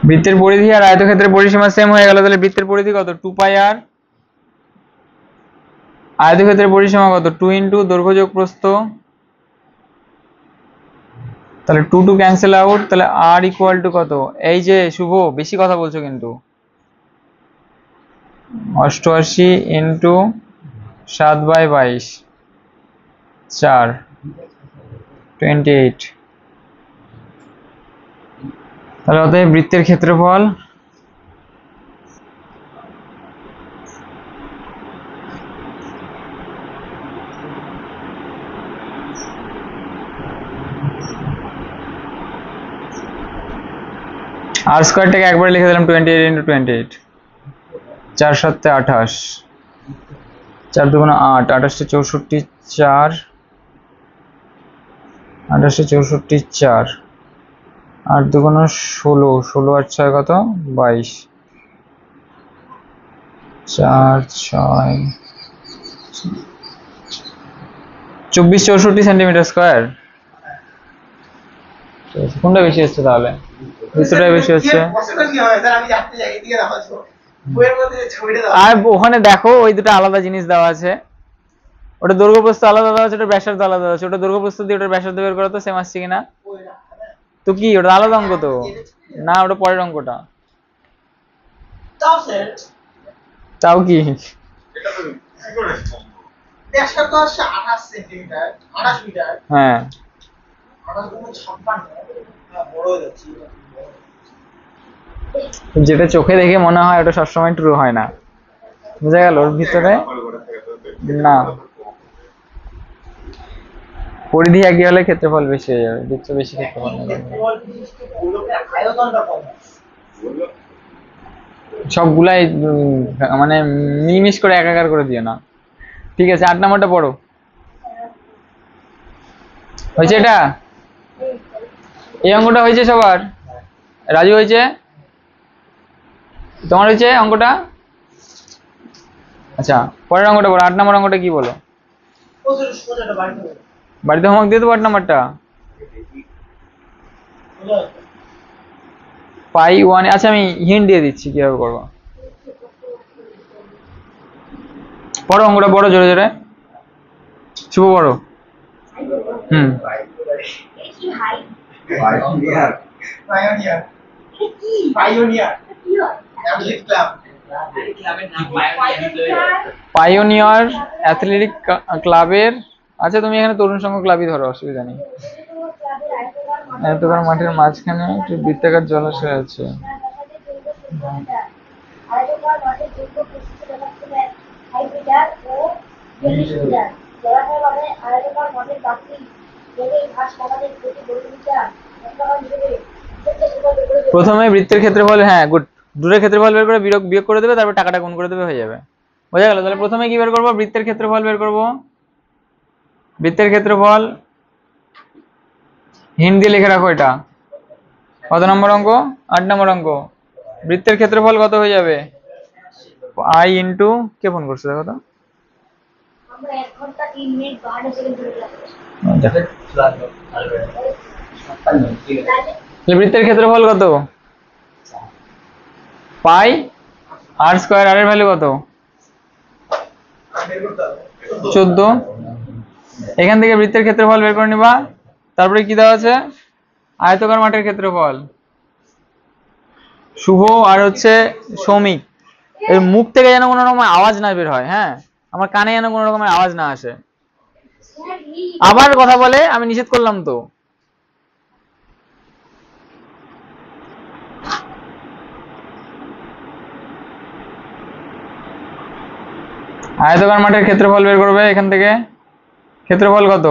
বৃত্তের পরিধি আর আয়তক্ষেত্রের পরিসীমা সেম হয়ে গেল। তাহলে বৃত্তের পরিধি কত? 2 পাই আর আয়তক্ষেত্রের পরিসীমা কত? 2 ইন্টু দৈর্ঘ্য যোগ প্রস্থ। তাহলে 2 টু ক্যান্সেল আউট। তাহলে আর ইকুয়াল টু কত? এই যে শুভ বেশি কথা বলছো কিন্তু, 88 ইন্টু 7/22 4 28। তাহলে অতএব বৃত্তের ক্ষেত্রফল আর স্কোয়ারটাকে একবার লিখে দিলাম 28 ইন্টু 28, 4 7 28, 4 2 8, 28 64 4, 28 64 4, 8 2 16, 16 আর 6 কত? 22, 4 6 24 64 সেন্টিমিটার স্কোয়ার। কোনটা বেশি হচ্ছে তাহলে? দুটোটাই বেশি হচ্ছে। আর ওখানে দেখো ওই দুটো আলাদা জিনিস দেওয়া আছে, ওটা দৈর্ঘ্য প্রস্থ আলাদা দেওয়া আছে, ওটা ব্যাসার্ধ আলাদা দেওয়া আছে। ওটা দৈর্ঘ্য প্রস্থ দিয়ে ওটার ব্যাসার্ধ বের করো তো সেম আসছে কিনা। তো কি ওটা আলাদা অঙ্ক তো না, ওটা পরের অঙ্কটা। তাও কি হ্যাঁ, যেটা চোখে দেখে মনে হয় ওটা সবসময় ট্রু হয় না, বুঝা গেল? ওর ভিতরে না, পরিধি একই হলে ক্ষেত্রফল বেশি হয়ে যাবে, বৃত্ত বেশি ক্ষেত্রফল নেবে। সবগুলাই মানে মিলমিশ করে একাকার করে দিও না। ঠিক আছে, 8 নম্বরটা পড়ো। হয়েছে এটা? এই অঙ্কটা হয়েছে সবার? রাজু হয়েছে? তোমার হয়েছে অঙ্কটা? আচ্ছা, পরের অঙ্কটা পড়ো। 8 নম্বর অঙ্কটা কি বলো? বাড়িতে হোমওয়ার্ক দিয়ে দেবো 8 নম্বরটা। পাই 1, আচ্ছা আমি হিন্ট দিয়ে দিচ্ছি কিভাবে করবো। পড়ো অঙ্কটা, পড়ো জোরে জোরে, শুভ পড়ো। হুম, পাইওনিয়ার অ্যাথলেটিক ক্লাবের, আচ্ছা তুমি এখানে তরুণ সংঘ ক্লাবই ধরো, অসুবিধা নেই। এতবার মাঠের মাঝখানে একটি বৃত্তাকার জলাশয় আছে। প্রথমে বৃত্তের ক্ষেত্রফল, হ্যাঁ গুড, দূরের ক্ষেত্রফল বের করে বিয়োগ করে দেবে, তারপর টাকাটা গুণ করে দেবে, হয়ে যাবে। বোঝা গেল? তাহলে প্রথমে কি বের করবো? বৃত্তের ক্ষেত্রফল বের করবো। বৃত্তের ক্ষেত্রফল হিন্ট দিয়ে লিখে রাখো। এটা কত নম্বর অঙ্ক? 8 নম্বর অঙ্ক। বৃত্তের ক্ষেত্রফল কত হয়ে যাবে? আই ইন্টু, কে ফোন করছে দেখো তো। বৃত্তের ক্ষেত্রফল কত? পাই আর স্কোয়ার, আর এর ভ্যালু কত? 14। এখান থেকে বৃত্তের ক্ষেত্রফল বের করে নিবা। তারপরে কি দেওয়া আছে? আয়তকার মাঠের ক্ষেত্রফল। শুভ আর হচ্ছে সৌমিক, এর মুখ থেকে যেন কোনো রকম আওয়াজ না বের হয়, হ্যাঁ, আমার কানে যেন কোনো রকমের আওয়াজ না আসে। আবার কথা বলে আমি নিষেধ করলাম তো। আয়তকার মাঠের ক্ষেত্রফল বের করবে এখান থেকে। ক্ষেত্রফল কত?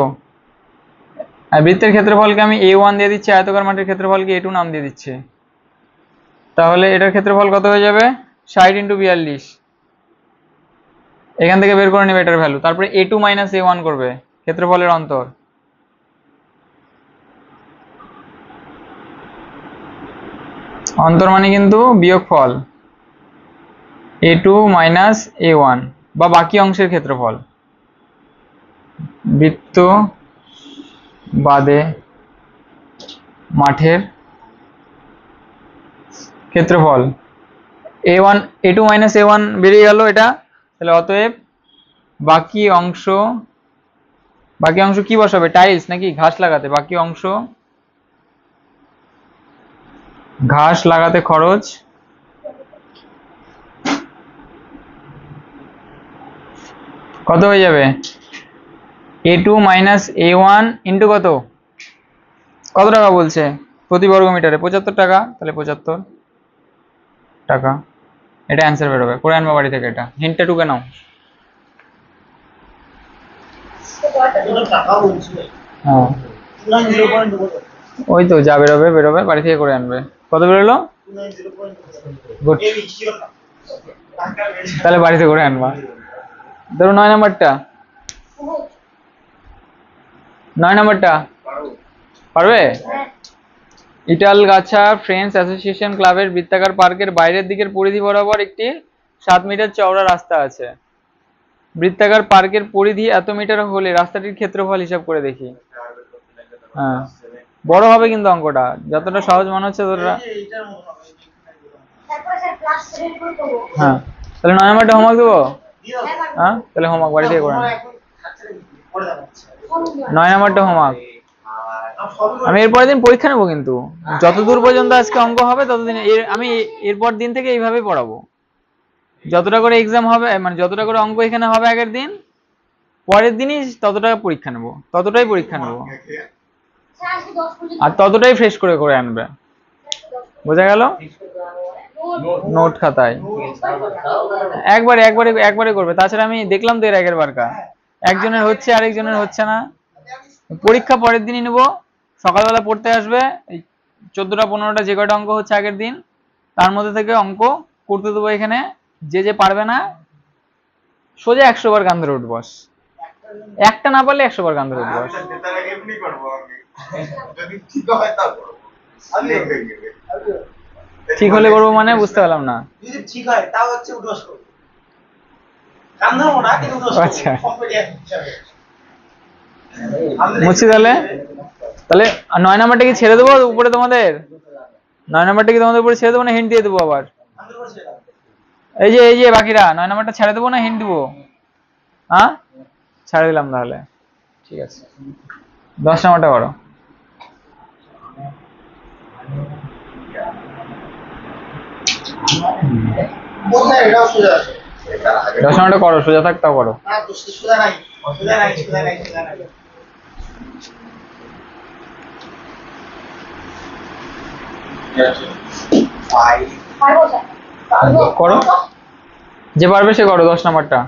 আর বৃত্তের ক্ষেত্রফলকে আমি a1 দিয়ে দিচ্ছি, আয়তকার মাঠের ক্ষেত্রফলকে a2 নাম দিয়ে দিচ্ছি। তাহলে এটার ক্ষেত্রফল কত হয়ে যাবে? 60 ইন্টু 42। এখান থেকে বের করে নেবে এটার ভ্যালু, তারপরে a2 মাইনাস a1 করবে ক্ষেত্রফলের অন্তর। অন্তর মানে কিন্তু বিয়োগফল a2 মাইনাস a1 বা বাকি অংশের ক্ষেত্রফল, বৃত্ত বাদে মাঠের ক্ষেত্রফল। a1 a2 মাইনাস a1 বেরিয়ে গেল এটা, তাহলে অতএব বাকি অংশ কি বসাবে, টাইলস নাকি ঘাস লাগাতে, বাকি অংশ ঘাস লাগাতে খরচ কত হয়ে যাবে, a2 মাইনাস a1 ইন্টু কত টাকা বলছে প্রতি বর্গ মিটারে, 75 টাকা, তাহলে 75 টাকা, এটা অ্যান্সার বেরোবে। করে আনবা বাড়ি থেকে, এটা হিন্টটা টুকে নাও। টাকা বলছি হ্যাঁ 0.2 ওই তো যা বেরোবে বাড়ি থেকে করে আনবে। কত বেরোলো? গুড, তাহলে বাড়িতে করে আনবা। ধরো 9 নাম্বারটা, 9 নাম্বারটা পারবে? ইটালগাছা ফ্রেন্ডস অ্যাসোসিয়েশন ক্লাবের বৃত্তাকার পার্কের বাইরের দিকের পরিধি বরাবর একটি 7 মিটার চওড়া রাস্তা আছে। বৃত্তাকার পার্কের পরিধি এত মিটার হলে রাস্তাটির ক্ষেত্রফল হিসাব করে দেখি। হ্যাঁ বড় হবে কিন্তু অঙ্কটা, যতটা সহজ মনে হচ্ছে ততটা। হ্যাঁ তাহলে 9 নাম্বারটা হোমওয়ার্ক দেবো। হ্যাঁ তাহলে হোমওয়ার্ক বাড়ি থেকে করে আনবে। 9 নাম্বারটা হোমওয়ার্ক। আমি এরপরের দিন পরীক্ষা নেবো, কিন্তু যতদূর পর্যন্ত আজকে অঙ্ক হবে ততদিন আমি এরপর দিন থেকে এইভাবেই পড়াবো। যতটা করে এক্সাম হবে, মানে যতটা করে অঙ্ক এখানে হবে আগের দিন, পরের দিনই ততটা পরীক্ষা নেবো, ততটাই পরীক্ষা নেবো, আর ততটাই ফ্রেশ করে করে আনবে। বোঝা গেল? নোট খাতায় একবারে করবে, তাছাড়া আমি দেখলাম তো এর আগের বারকা একজনের হচ্ছে আরেকজনের হচ্ছে না। পরীক্ষা পরের দিনই নেবো, সকালবেলা পড়তে আসবে, এই 14টা 15টা যে কয়টা অঙ্ক হচ্ছে আগের দিন তার মধ্যে থেকে অঙ্ক করতে দেবো। এখানে যে পারবে না সোজা 100 বার কান ধরে উঠবস, একটা না পারলে 100 বার কান ধরে উঠবস। ঠিক হলে করবো মানে বুঝতে পারলাম না। যদি ঠিক হয় তাও হচ্ছে উঠবস করব, কান ধরবো না কিন্তু উঠবস করব। আচ্ছা আমাদের মুছি তাহলে 9 নাম্বারটা কি ছেড়ে দেবো উপরে তোমাদের? 9 নাম্বারটা কি তোমাদের উপরে ছেড়ে দেবো না হিন্ট দিয়ে দেবো আবার? আমাদের বলছে না। এই যে বাকিরা 9 নাম্বারটা ছেড়ে দেবো না হিন্ট দেবো? হ্যাঁ ছেড়ে দিলাম তাহলে, ঠিক আছে। 10 নাম্বারটা করো। কোথায় এটাও সোজা আছে। 10 নাম্বারটা করো, সোজা থাক তাও করো। না তো সোজা নাই, সোজা নাই, সোজা নাই, সোজা নাই। করো, যে পারবে সে করো। 10 নাম্বারটা,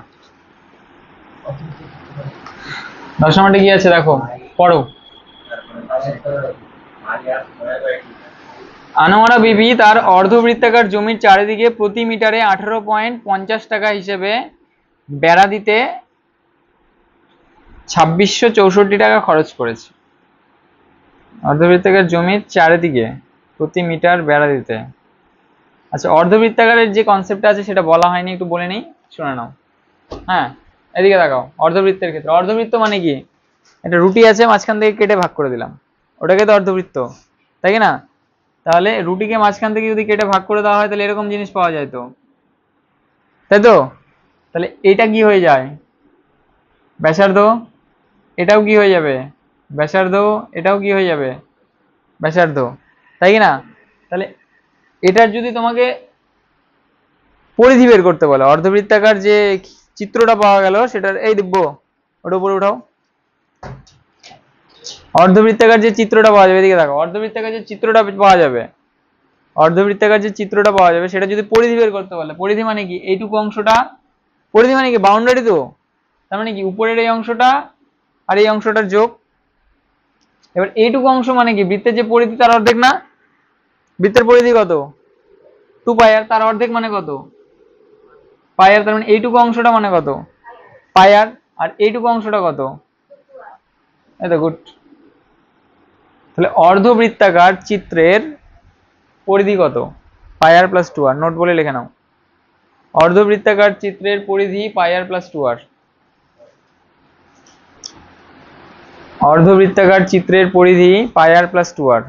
10 নাম্বারটা কি আছে দেখো, পড়ো। আনোয়ারা বিবি তার অর্ধবৃত্তাকার জমির চারিদিকে প্রতি মিটারে 18.50 টাকা হিসেবে বেড়া দিতে 2664 টাকা খরচ করেছে। অর্ধবৃত্তাকার জমির চারিদিকে প্রতি মিটার বেড়া দিতে। আচ্ছা অর্ধবৃত্তাকারের যে কনসেপ্টটা আছে সেটা বলা হয়নি, একটু বলে নেই, শুনে নাও। হ্যাঁ এদিকে তাকাও, অর্ধবৃত্তের ক্ষেত্রে অর্ধবৃত্ত মানে কি, একটা রুটি আছে মাঝখান থেকে কেটে ভাগ করে দিলাম, ওটাকে তো অর্ধবৃত্ত, তাই না? তাহলে রুটিকে মাঝখান থেকে যদি কেটে ভাগ করে দেওয়া হয় তাহলে এরকম জিনিস পাওয়া যায় তো, তাই তো? তাহলে এটা কি হয়ে যায়, ব্যাসার্ধ, এটাও কি হয়ে যাবে ব্যাসার্ধ, এটাও কি হয়ে যাবে ব্যাসার্ধ, তাই না? তাহলে এটার যদি তোমাকে পরিধি বের করতে বলে, অর্ধবৃত্তাকার যে চিত্রটা পাওয়া গেল সেটার, এই দিব্য ওটা উপরে উঠাও, অর্ধবৃত্তাকার যে চিত্রটা পাওয়া যাবে, এদিকে দেখো, অর্ধবৃত্তাকার যে চিত্রটা পাওয়া যাবে, অর্ধবৃত্তাকার যে চিত্রটা পাওয়া যাবে সেটা যদি পরিধি বের করতে বলে, পরিধি মানে কি এইটুকু অংশটা, পরিধি মানে কি বাউন্ডারি তো, তার মানে কি উপরের এই অংশটা আর এই অংশটার যোগ। এবার এইটুকু অংশ মানে কি বৃত্তের যে পরিধি তার অর্ধেক না, বৃত্তের পরিধি কত 2 পাই আর, তার অর্ধেক মানে কত পাই আর, তার মানে এইটুকু অংশটা মানে কত পাই আর এইটুকু অংশটা কত, এই তো গুড। তাহলে অর্ধবৃত্তাকার চিত্রের পরিধি কত? পাই আর প্লাস 2r, নোট বলে লিখে নাও। অর্ধবৃত্তাকার চিত্রের পরিধি পাই আর প্লাস 2r। অর্ধবৃত্তাকার চিত্রের পরিধি পাই আর প্লাস 2r।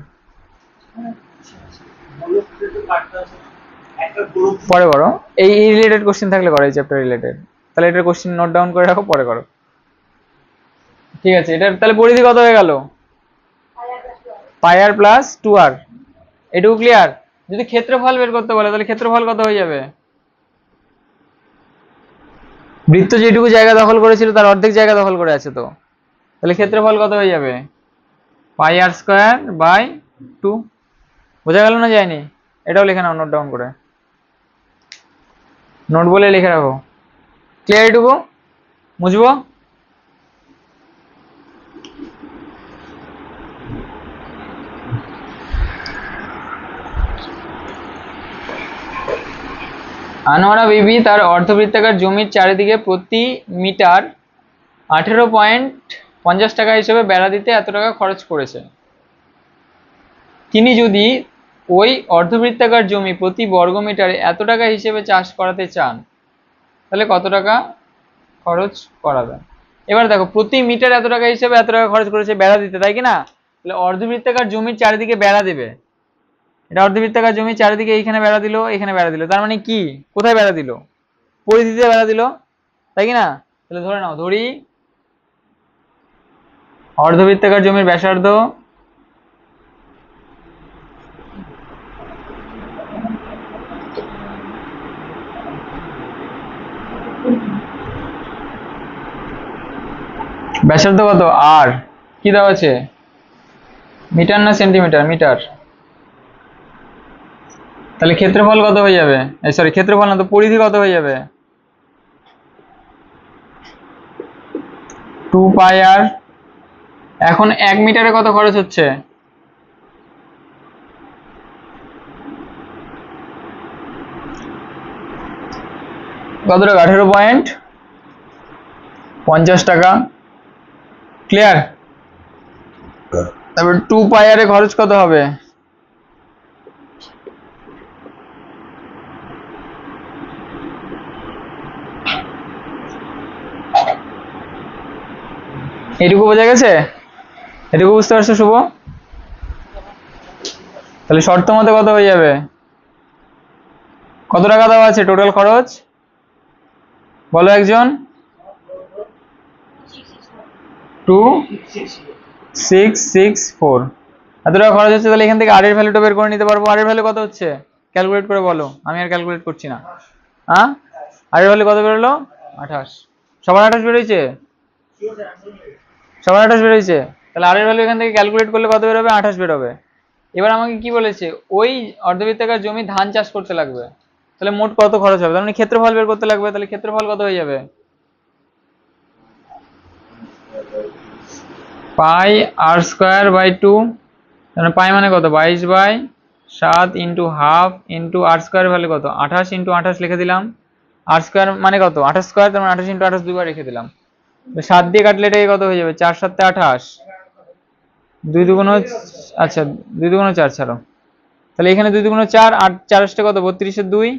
পরে করো, এই রিলেটেড কোশ্চেন থাকলে করো, এই চ্যাপ্টার রিলেটেড। তাহলে এটার কোশ্চেন নোট ডাউন করে রাখো, পরে করো। ঠিক আছে, এটা তাহলে পরিধি কত হয়ে গেল? পাই আর প্লাস 2r। এটুকু ক্লিয়ার? যদি ক্ষেত্রফল বের করতে বলে তাহলে ক্ষেত্রফল কত হয়ে যাবে? বৃত্ত যেটুকু জায়গা দখল করেছিল তার অর্ধেক জায়গা দখল করে আছে, তো তাহলে ক্ষেত্রফল কত হয়ে যাবে? পাই আর স্কয়ার বাই 2। বোঝা গেল না যায়নি? এটাও লিখে নাও নোট ডাউন করে, নোট বলে লিখে রাখো। ক্লিয়ার এটুকু? বুঝবো? আনোয়ারা বিবি তার অর্ধবৃত্তাকার জমির চারিদিকে প্রতি মিটার 18.50 টাকা হিসেবে বেড়া দিতে এত টাকা খরচ করেছে। তিনি যদি ওই অর্ধবৃত্তাকার জমি প্রতি বর্গ মিটারে এত টাকা হিসেবে চাষ করাতে চান তাহলে কত টাকা খরচ করাবে? এবার দেখো, প্রতি মিটার এত টাকা হিসেবে এত টাকা খরচ করেছে বেড়া দিতে, তাই কি না? তাহলে অর্ধবৃত্তাকার জমির চারিদিকে বেড়া দেবে। এটা অর্ধবৃত্তাকার জমির চারিদিকে এইখানে বেড়া দিল, এখানে বেড়া দিল, তার মানে কি? কোথায় বেড়া দিল? পরিধিতে বেড়া দিল, তাই কি না? তাহলে ধরে নাও, ধরি অর্ধবৃত্তাকার জমির ব্যাসার্ধ ব্যাসার্ধ কত? আর কি দেওয়া আছে? মিটার না সেন্টিমিটার? মিটার। তাহলে ক্ষেত্রফল কত হয়ে যাবে? সরি, ক্ষেত্রফল না তো, পরিধি কত হয়ে যাবে? 2 পাই আর। এখন 1 মিটারে কত খরচ হচ্ছে? কত টাকা? 18.50 টাকা। ক্লিয়ার? তারপর 2 পাই আর এ খরচ কত হবে? এটুকু বোঝা গেছে? এটুকু বুঝতে পারছো শুভ? তাহলে শর্ত মতে কত হয়ে যাবে? কত টাকা দেওয়া আছে টোটাল খরচ? বলো একজন। 2664 এত টাকা খরচ হচ্ছে। তাহলে এখান থেকে আর এর ভ্যালুটা বের করে নিতে পারবো। আর এর ভ্যালু কত হচ্ছে? ক্যালকুলেট করে বলো, আমি আর ক্যালকুলেট করছি না। হ্যাঁ, আর এর ভ্যালু কত বেরোলো? 28। সবার 28 বেরোইছে? সবার 28 বেরোইছে? তাহলে আর এর ভ্যালু এখান থেকে ক্যালকুলেট করলে কত বেরোবে? 28 বেরোবে। এবার আমাকে কি বলেছে? ওই অর্ধবৃত্তাকার জমি ধান চাষ করতে লাগবে, তাহলে মোট কত খরচ হবে? তার মানে ক্ষেত্রফল বের করতে লাগবে। তাহলে ক্ষেত্রফল কত হয়ে যাবে? পাই আর স্কয়ার বাই 2। তাহলে পাই মানে কত? 22/7 ইন্টু হাফ ইন্টু আর স্কয়ার ভ্যালু কত? 28 ইন্টু 28 লিখে দিলাম। আর স্কয়ার মানে কত? 28 স্কয়ার, তার মানে 28 ইন্টু 28 দুইবার রেখে দিলাম। 7 দিয়ে কাটলে এটাকে কত হয়ে যাবে? 4 7 28, 2 দুগুণ, আচ্ছা 2 দুগুণ 4 ছাড়ো। তাহলে এখানে 2 দুগুণ 4, 8 4 আসতে কত? 32 এর 2,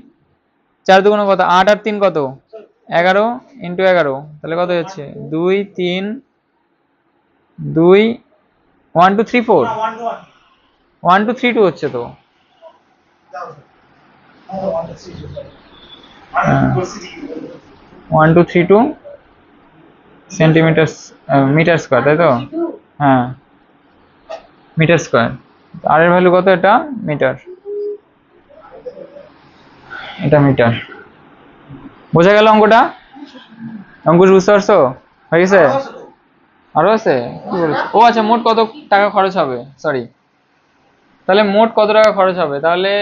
4 দুগুণ কত? 8 আর 3 কত? 11 ইন্টু 11, তাহলে কত হচ্ছে? 2 3 2 1 2 3 4 1 2 3 2 হচ্ছে তো। 1 2 3 2 সেন্টিমিটার মিটার স্কয়ার, তাই তো? হ্যাঁ, মিটার স্কয়ার। আর এর ভ্যালু কত? এটা মিটার, এটা মিটার। বোঝা গেল অঙ্কটা? অঙ্কুশ বুঝতে পারছো? হয়ে গেছে? আরো আছে? কি বলছো? ও আচ্ছা, মোট কত টাকা খরচ হবে? সরি, তাহলে মোট কত টাকা খরচ হবে? তাহলে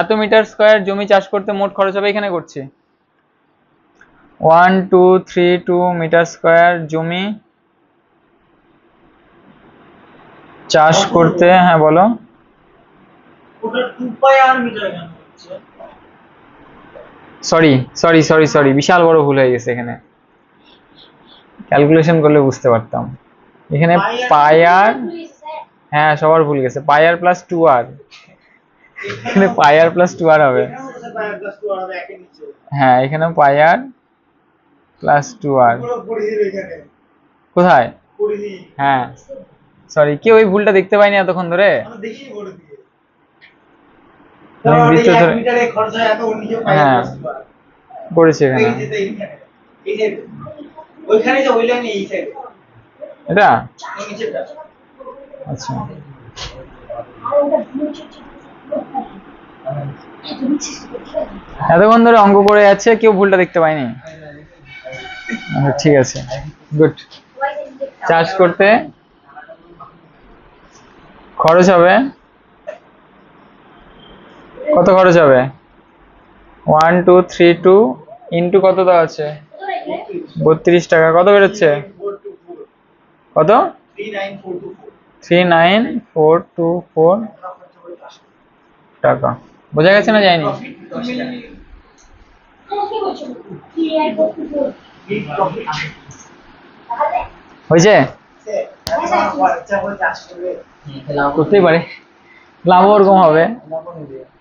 এত মিটার স্কয়ার জমি চাষ করতে মোট খরচ হবে, এখানে করছি 1232 মিটার স্কয়ার জমি চাষ করতে। হ্যাঁ বলো। সরি সরি সরি সরি, বিশাল বড় ভুল হয়ে গেছে এখানে। ক্যালকুলেশন করলে বুঝতে পারতাম। এখানে পাই আর, হ্যাঁ সবার ভুল গেছে, পাই আর প্লাস 2 আর। এখানে পাই আর প্লাস 2r হবে। এখানেও তো স্যার পাই প্লাস 2 হবে একের নিচে। হ্যাঁ এখানে পাই আর প্লাস 2r। পুরো পরিধির এখানে কোথায়? পরিধি হ্যাঁ সরি, কি ওই ভুলটা দেখতে পাইনি এতক্ষণ ধরে। আমরা দেখিনি পরিধি দিয়ে। আমি তাহলে বৃত্ত 1 ধরে মিটারে খরচ হয় এত, ওর নিচে পাই হ্যাঁ প্লাস 2 করেছি এখানে। এই যে এইখানে এই যে ওইখানে যে ওই লাইনে এই সাইডে এটা এই নিচেটা। আচ্ছা এতক্ষণ ধরে অঙ্ক করে যাচ্ছে, কেউ ভুলটা দেখতে পায়নি। আচ্ছা, ঠিক আছে, গুড। চার্জ করতে খরচ হবে কত? খরচ হবে 1 2 3 2 ইন্টু কত দেওয়া আছে? 32 টাকা। কত বেরোচ্ছে? কত? 39424 টাকা। বোঝা গেছে না যায়নি? হয়েছে? করতেই পারে, লাভ ওরকম হবে,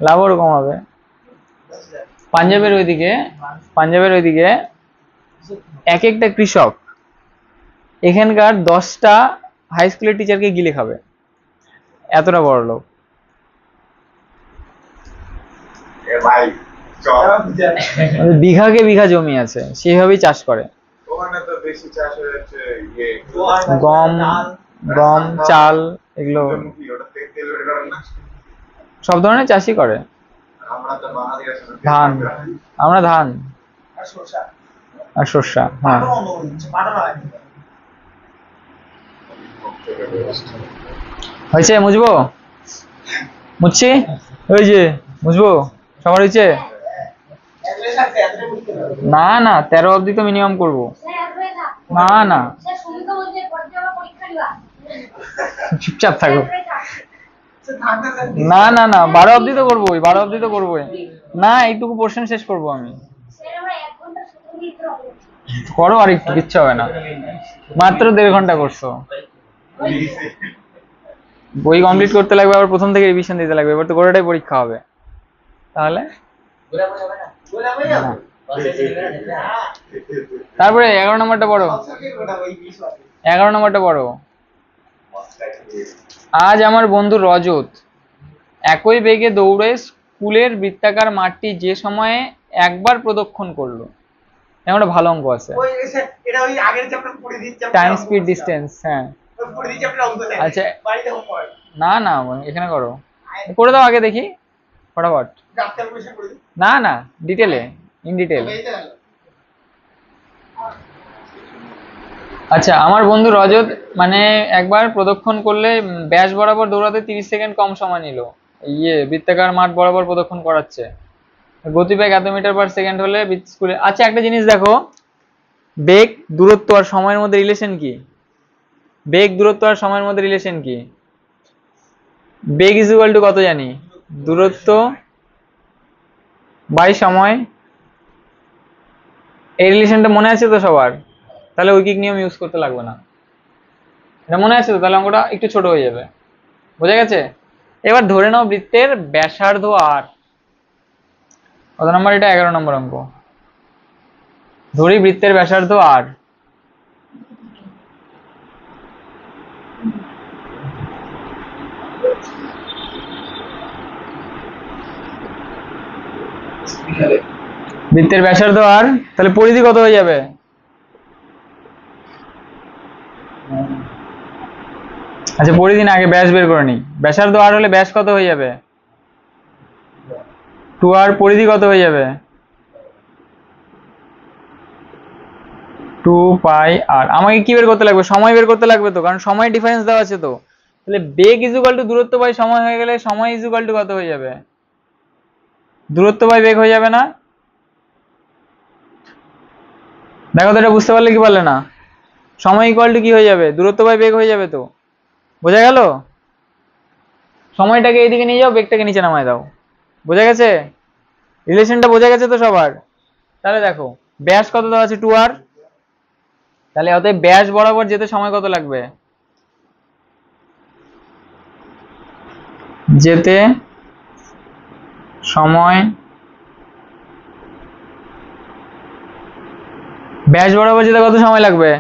লাভ ওরকম হবে। পাঞ্জাবের ওইদিকে এক একটা কৃষক এখানকার 10টা হাই স্কুলের টিচারকে গিলে খাবে, এতটা বড় লোক। বিঘাকে বিঘা জমি আছে, সেইভাবেই চাষ করে। গম গম চাল এগুলো সব ধরনের চাষই করে। ধান, আমরা ধান আর সর্ষা। হ্যাঁ হয়েছে? মুছবো? মুছছি, ওই যে মুছবো। সবার হয়েছে? না না 13 অবধি তো মিনিমাম করবো। না না চুপচাপ থাকো। না না না 12 অবধি তো করবোই, 12 অবধি তো করবোই। না এইটুকু পোর্শন শেষ করবো আমি। করো আর একটু, কিচ্ছু হবে না, মাত্র 1.5 ঘন্টা করছো। বই কমপ্লিট করতে লাগবে, আবার প্রথম থেকে রিভিশন দিতে লাগবে, এবার তো গোটাটাই পরীক্ষা হবে। তাহলে তারপরে 11 নম্বরটা পড়ো, 11 নম্বরটা পড়ো। আজ আমার বন্ধু রজত একই বেগে দৌড়ে স্কুলের বৃত্তাকার মাঠটি যে সময়ে একবার প্রদক্ষিণ করলো। একটা ভালো অঙ্ক আছে, টাইম স্পিড ডিস্টেন্স। হ্যাঁ আচ্ছা, না না এখানে করো, করে দাও আগে দেখি ফটাফট। না না ডিটেলে, ইন ডিটেল। আচ্ছা, আমার বন্ধু রজত মানে একবার প্রদক্ষিণ করলে ব্যাস বরাবর দৌড়াতে 30 সেকেন্ড কম সময় নিল। বৃত্তাকার মাঠ বরাবর প্রদক্ষিণ করাচ্ছে, গতিবেগ এত মিটার পার সেকেন্ড হলে স্কুলে। আচ্ছা একটা জিনিস দেখো, বেগ দূরত্ব আর সময়ের মধ্যে রিলেশন কি? বেগ দূরত্ব আর সময়ের মধ্যে রিলেশন কি? বেগ ইজ ইকুয়াল টু কত জানি? দূরত্ব বাই সময়। এই রিলেশনটা মনে আছে তো সবার? তাহলে ঐকিক নিয়ম ইউজ করতে লাগবে না, এটা মনে আছে তো? তাহলে অঙ্কটা একটু ছোট হয়ে যাবে। বোঝা গেছে? এবার ধরে নাও বৃত্তের ব্যাসার্ধ আর। কত নম্বর এটা? 11 নম্বর অঙ্ক। ধরি বৃত্তের ব্যাসার্ধ আর, বৃত্তের ব্যাসার্ধ আর, তাহলে পরিধি কত হয়ে যাবে? আচ্ছা পরিধি না, আগে ব্যাস বের করে নি। ব্যাসার্ধ আর হলে ব্যাস কত হয়ে যাবে? 2r। পরিধি কত হয়ে যাবে? 2 পাই আর। আমাকে কি বের করতে লাগবে? সময় বের করতে লাগবে তো, কারণ সময় ডিফারেন্স দেওয়া আছে তো। তাহলে বেগ ইজ ইকুয়াল টু দূরত্ব বাই সময় হয়ে গেলে সময় ইজ ইকুয়াল টু কত হয়ে যাবে? দূরত্ব বাই বেগ হয়ে যাবে না? দেখো তো এটা বুঝতে পারলে কি পারলে না? সময় ইকুয়াল টু কি হয়ে যাবে? দূরত্ব বাই বেগ হয়ে যাবে তো। বোঝা গেল? সময়টাকে এইদিকে নিয়ে যাও, বেগটাকে নিচে নামায় দাও। বোঝা গেছে? রিলেশনটা বোঝা গেছে তো সবার? তাহলে দেখো ব্যাস কত দেওয়া আছে? 2r। তাহলে অতএব ব্যাস বরাবর যেতে সময় কত লাগবে? যেতে সময় ব্যাস বরাবর যেতে কত সময় লাগবে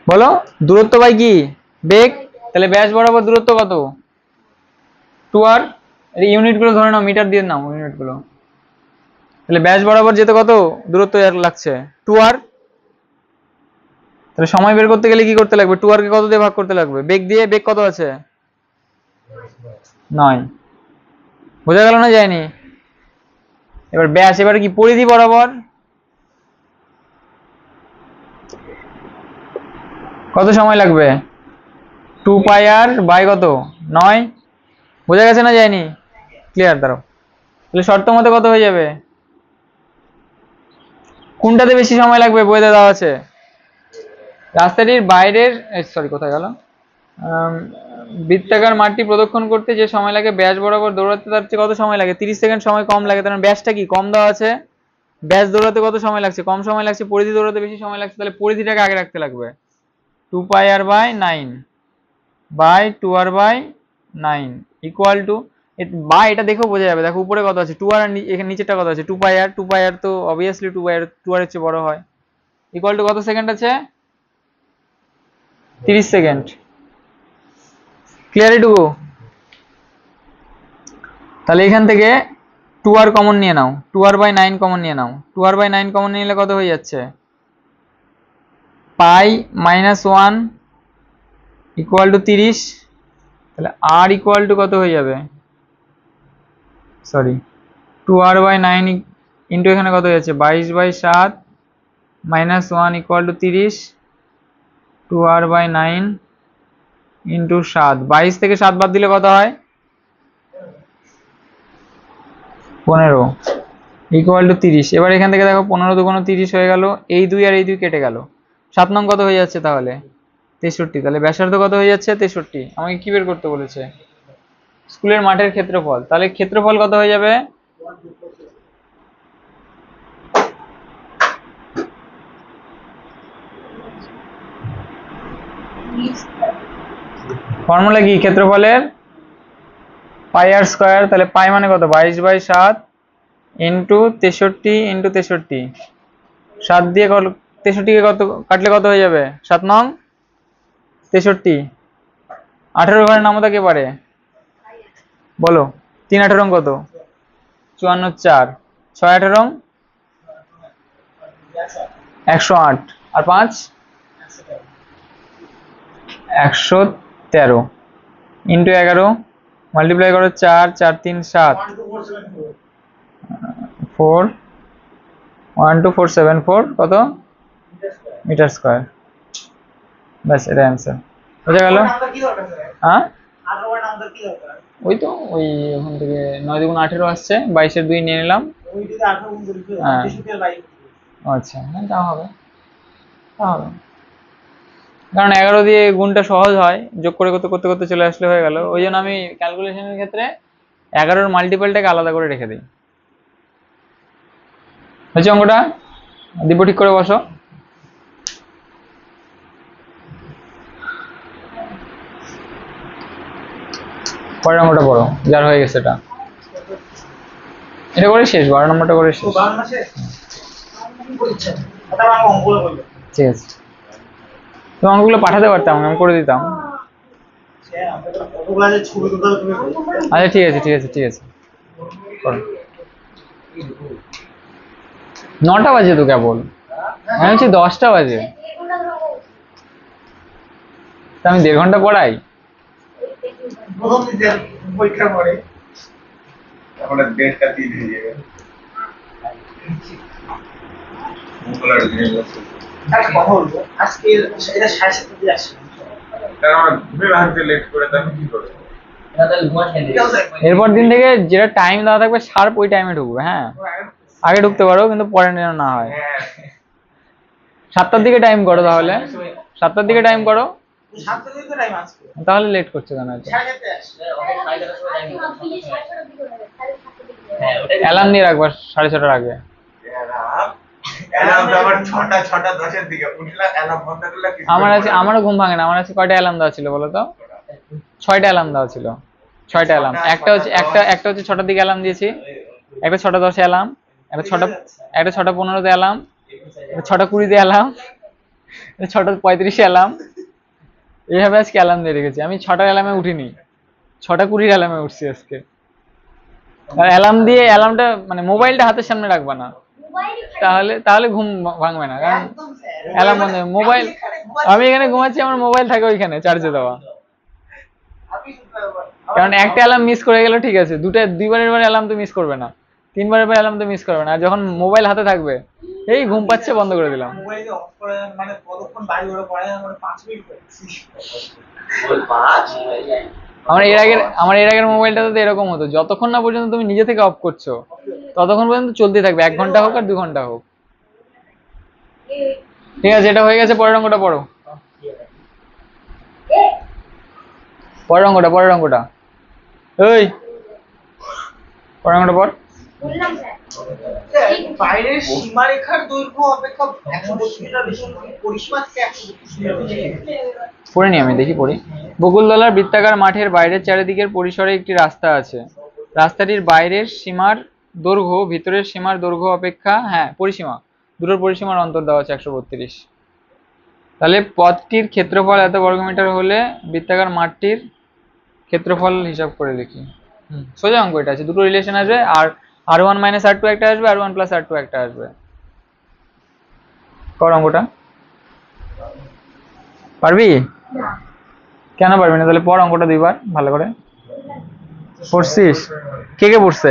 বলো? দূরত্ব বাই কি? বেগ। তাহলে ব্যাস বরাবর দূরত্ব কত? 2r। এই ইউনিট গুলো ধরে নাও, মিটার দিয়ে নাও ইউনিট গুলো। তাহলে ব্যাস বরাবর যেতে কত দূরত্ব লাগছে? 2r। তাহলে সময় বের করতে গেলে কি করতে লাগবে? 2r কে কত দিয়ে ভাগ করতে লাগবে? বেগ দিয়ে। বেগ কত আছে? 9। বোঝা গেল না? যায়নি? এবার ব্যাস, এবারে কি পরিধি বরাবর কত সময় লাগবে? 2πr বাই কত? 9। বোঝা গেছে না? যায়নি? ক্লিয়ার? দাঁড়াও, তাহলে শর্ত মতে কত হয়ে যাবে? কোনটাতে বেশি সময় লাগবে বইতে দেওয়া আছে? রাস্তাটির বাইরের, সরি কোথায় গেল, বৃত্তাকার মাঠটি প্রদক্ষিণ করতে যে সময় লাগে ব্যাস বরাবর দৌড়াতে তার চেয়ে কত সময় লাগে? 30 সেকেন্ড সময় কম লাগে। তার মানে ব্যাসটা কি কম দেওয়া আছে, ব্যাস দৌড়াতে কত সময় লাগছে? কম সময় লাগছে। পরিধি দৌড়াতে বেশি সময় লাগছে, তাহলে পরিধিটাকে আগে রাখতে লাগবে। 2πr by 9 by 2r by 9 equal to, বা এটা দেখেও বোঝা যাবে। দেখো উপরে কত আছে 2r, আর এখানে নিচেরটা কত আছে 2πr। 2πr তো অবভিয়াসলি 2r এর চেয়ে বড় হয়। ইকুয়াল টু কত সেকেন্ড আছে? 30 সেকেন্ড। ক্লিয়ার এটুকু? তাহলে এখান থেকে 2r কমন নিয়ে নাও, 2r বাই 9 কমন নিয়ে নাও। 2r বাই 9 কমন নিলে কত হয়ে যাচ্ছে? পাই মাইনাস 1 ইকুয়াল টু 30। তাহলে r ইকুয়াল টু কত হয়ে যাবে? সরি, 2r বাই 9 ইন্টু এখানে কত হয়ে যাচ্ছে? 22 by 7 minus 1 equal to 30। 2r by 9 into 7, 22 থেকে 7 বাদ দিলে কত হয়? 15 ইকুয়াল টু 30। এবার এখান থেকে দেখো 15 দুগুণ 30 হয়ে গেল। এই 2 আর এই 2 কেটে গেল। 7 নং কত হয়ে যাচ্ছে তাহলে? 63। তাহলে ব্যাসার্ধ কত হয়ে যাচ্ছে? 63। আমাকে কি বের করতে বলেছে? স্কুলের মাঠের ক্ষেত্রফল। তাহলে ক্ষেত্রফল কত হয়ে যাবে? ফর্মুলা কি ক্ষেত্রফলের? পাই আর স্কয়ার। তাহলে পাই মানে কত? 22 বাই 7 ইন্টু 63 ইন্টু 63। 7 দিয়ে 63 কে কত কাটলে কত হয়ে যাবে? 7 নং 63। 18 ঘরের নামতা কে পারে বলো? 3 18 কত? 54 4। 6 18 108 আর 5 113 ইন্টু 11 মাল্টিপ্লাই করো 4 4 3 7 4 12474 কত মিটার স্কয়ার। ব্যাস, এটা অ্যান্সার। বোঝা গেল? হ্যাঁ, ওই তো ওই ওখান থেকে 9 দুগুণ 18 আসছে, 22 এর 2 নিয়ে নিলাম। হ্যাঁ, আচ্ছা, হ্যাঁ তা হবে, তা হবে। কারণ 11 দিয়ে গুণটা সহজ হয়, যোগ করে করতে করতে করতে চলে আসলে হয়ে গেল। ওই জন্য আমি ক্যালকুলেশনের ক্ষেত্রে 11-র মাল্টিপলটাকে আলাদা করে রেখে দিই। হয়েছে অঙ্কটা? দিব্য ঠিক করে বসো। পরের অঙ্কটা পড়ো, যার হয়ে গেছে এটা। এটা করে শেষ, 12 নম্বরটা করে শেষ। ঠিক আছে, তুমি অঙ্কগুলো পাঠাতে পারতাম, আমি করে দিতাম। আচ্ছা ঠিক আছে ঠিক আছে ঠিক আছে, করো। 9টা বাজে তো কেবল, আমি হচ্ছে 10টা বাজে। তা আমি 1.5 ঘন্টা পড়াই। পরীক্ষার পরে তাহলে 1.5টা 3 হয়ে যাবে। আরে কথা বলবো, আজকে এটা 7:30 দিয়ে আসছে। তাহলে আমরা ঘুরে ভাঙতে লেট করে তাহলে কি করব? এরপর দিন থেকে যেটা টাইম দেওয়া থাকবে শার্প ওই টাইমে ঢুকবে। হ্যাঁ, আগে ঢুকতে পারো কিন্তু পরে যেন না হয়। 7টার দিকে টাইম করো, তাহলে 7টার দিকে টাইম করো, 7টার দিকে টাইম আছে। তাহলে লেট করছে কেন? অ্যালার্ম দিয়ে রাখবা 6:30টার আগে। আমারও ঘুম ভাঙে না। আমার আছে কয়টা অ্যালার্ম দেওয়া ছিল বলো তো? 6টা অ্যালার্ম দেওয়া ছিল। 6টা অ্যালার্ম, একটা হচ্ছে 6টার দিকে অ্যালার্ম দিয়েছি, একটা 6টা 10-এ অ্যালার্ম, একটা 6টা 15-তে অ্যালার্ম, একটা 6টা 20-তে অ্যালার্ম, একটা 6টা 35-এ অ্যালার্ম। এইভাবে আজকে অ্যালার্ম দিয়ে রেখেছি। আমি 6টার অ্যালার্মে উঠিনি, 6টা 20-এর অ্যালার্মে উঠছি আজকে। আর অ্যালার্ম দিয়ে অ্যালার্মটা মানে মোবাইলটা হাতের সামনে রাখবা না, তাহলে তাহলে ঘুম ভাঙবে না। কারণ অ্যালার্ম বন্ধ মোবাইল, আমি এখানে ঘুমাচ্ছি, আমার মোবাইল থাকে ওইখানে চার্জে দেওয়া। কারণ একটা অ্যালার্ম মিস করে গেলে ঠিক আছে, দুইবারের বার অ্যালার্ম তো মিস করবে না, 3বারের বার অ্যালার্ম তো মিস করবে না। আর যখন মোবাইল হাতে থাকবে, এই ঘুম পাচ্ছে বন্ধ করে দিলাম। মোবাইল অফ করে মানে কতক্ষণ বাড়ি ওরা পড়ে মানে 5 মিনিট করেছি। আমার এর আগের মোবাইলটাতে তো এরকম হতো, যতক্ষণ না পর্যন্ত তুমি নিজে থেকে অফ করছো ততক্ষণ পর্যন্ত চলতে থাকবে, 1 ঘন্টা হোক আর 2 ঘন্টা হোক। ঠিক আছে, এটা হয়ে গেছে। পরের অঙ্কটা পড়ো, পরের অঙ্কটা এই পরের অঙ্কটা পড়। বাইরের সীমারেখার দৈর্ঘ্য অপেক্ষা 132 মিটার বেশি, পরিসীমা থেকে 132 মিটার বেশি। পড়ে নি, আমি দেখি পড়ি। বকুলতলার বৃত্তাকার মাঠের বাইরের চারিদিকের পরিসরে একটি রাস্তা আছে। রাস্তাটির বাইরের সীমার দৈর্ঘ্য ভিতরের সীমার দৈর্ঘ্য অপেক্ষা, হ্যাঁ পরিসীমা, দুটোর পরিসীমার অন্তর দেওয়া আছে 132। তাহলে পথটির ক্ষেত্রফল এত বর্গমিটার হলে বৃত্তাকার মাঠটির ক্ষেত্রফল হিসাব করে লিখি। সোজা অঙ্ক এটা আছে, দুটো রিলেশন আসবে, আর R1 - R2 একটা আসবে, R1 + R2 একটা আসবে। কর অঙ্কটা। পারবি? কেন পারবি না? তাহলে পড় অঙ্কটা 2বার ভালো করে। পড়ছিস? কে কে পড়ছে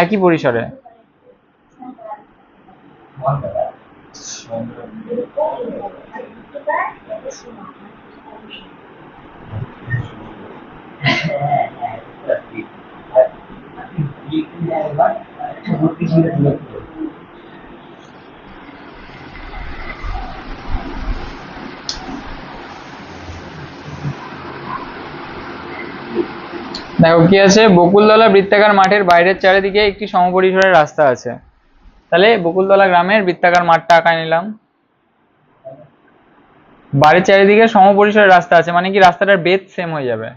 একই পরিসরে? দেখো কি আছে, বকুলতলা বৃত্তাকার মাঠের বাইরের চারিদিকে একটি সমপরিসরের রাস্তা আছে। তাহলে বকুলতলা গ্রামের বৃত্তাকার মাঠটা আঁকায় নিলাম, বাড়ির চারিদিকে সমপরিসরের রাস্তা আছে, মানে কি রাস্তাটার বেধ সেম হয়ে যাবে।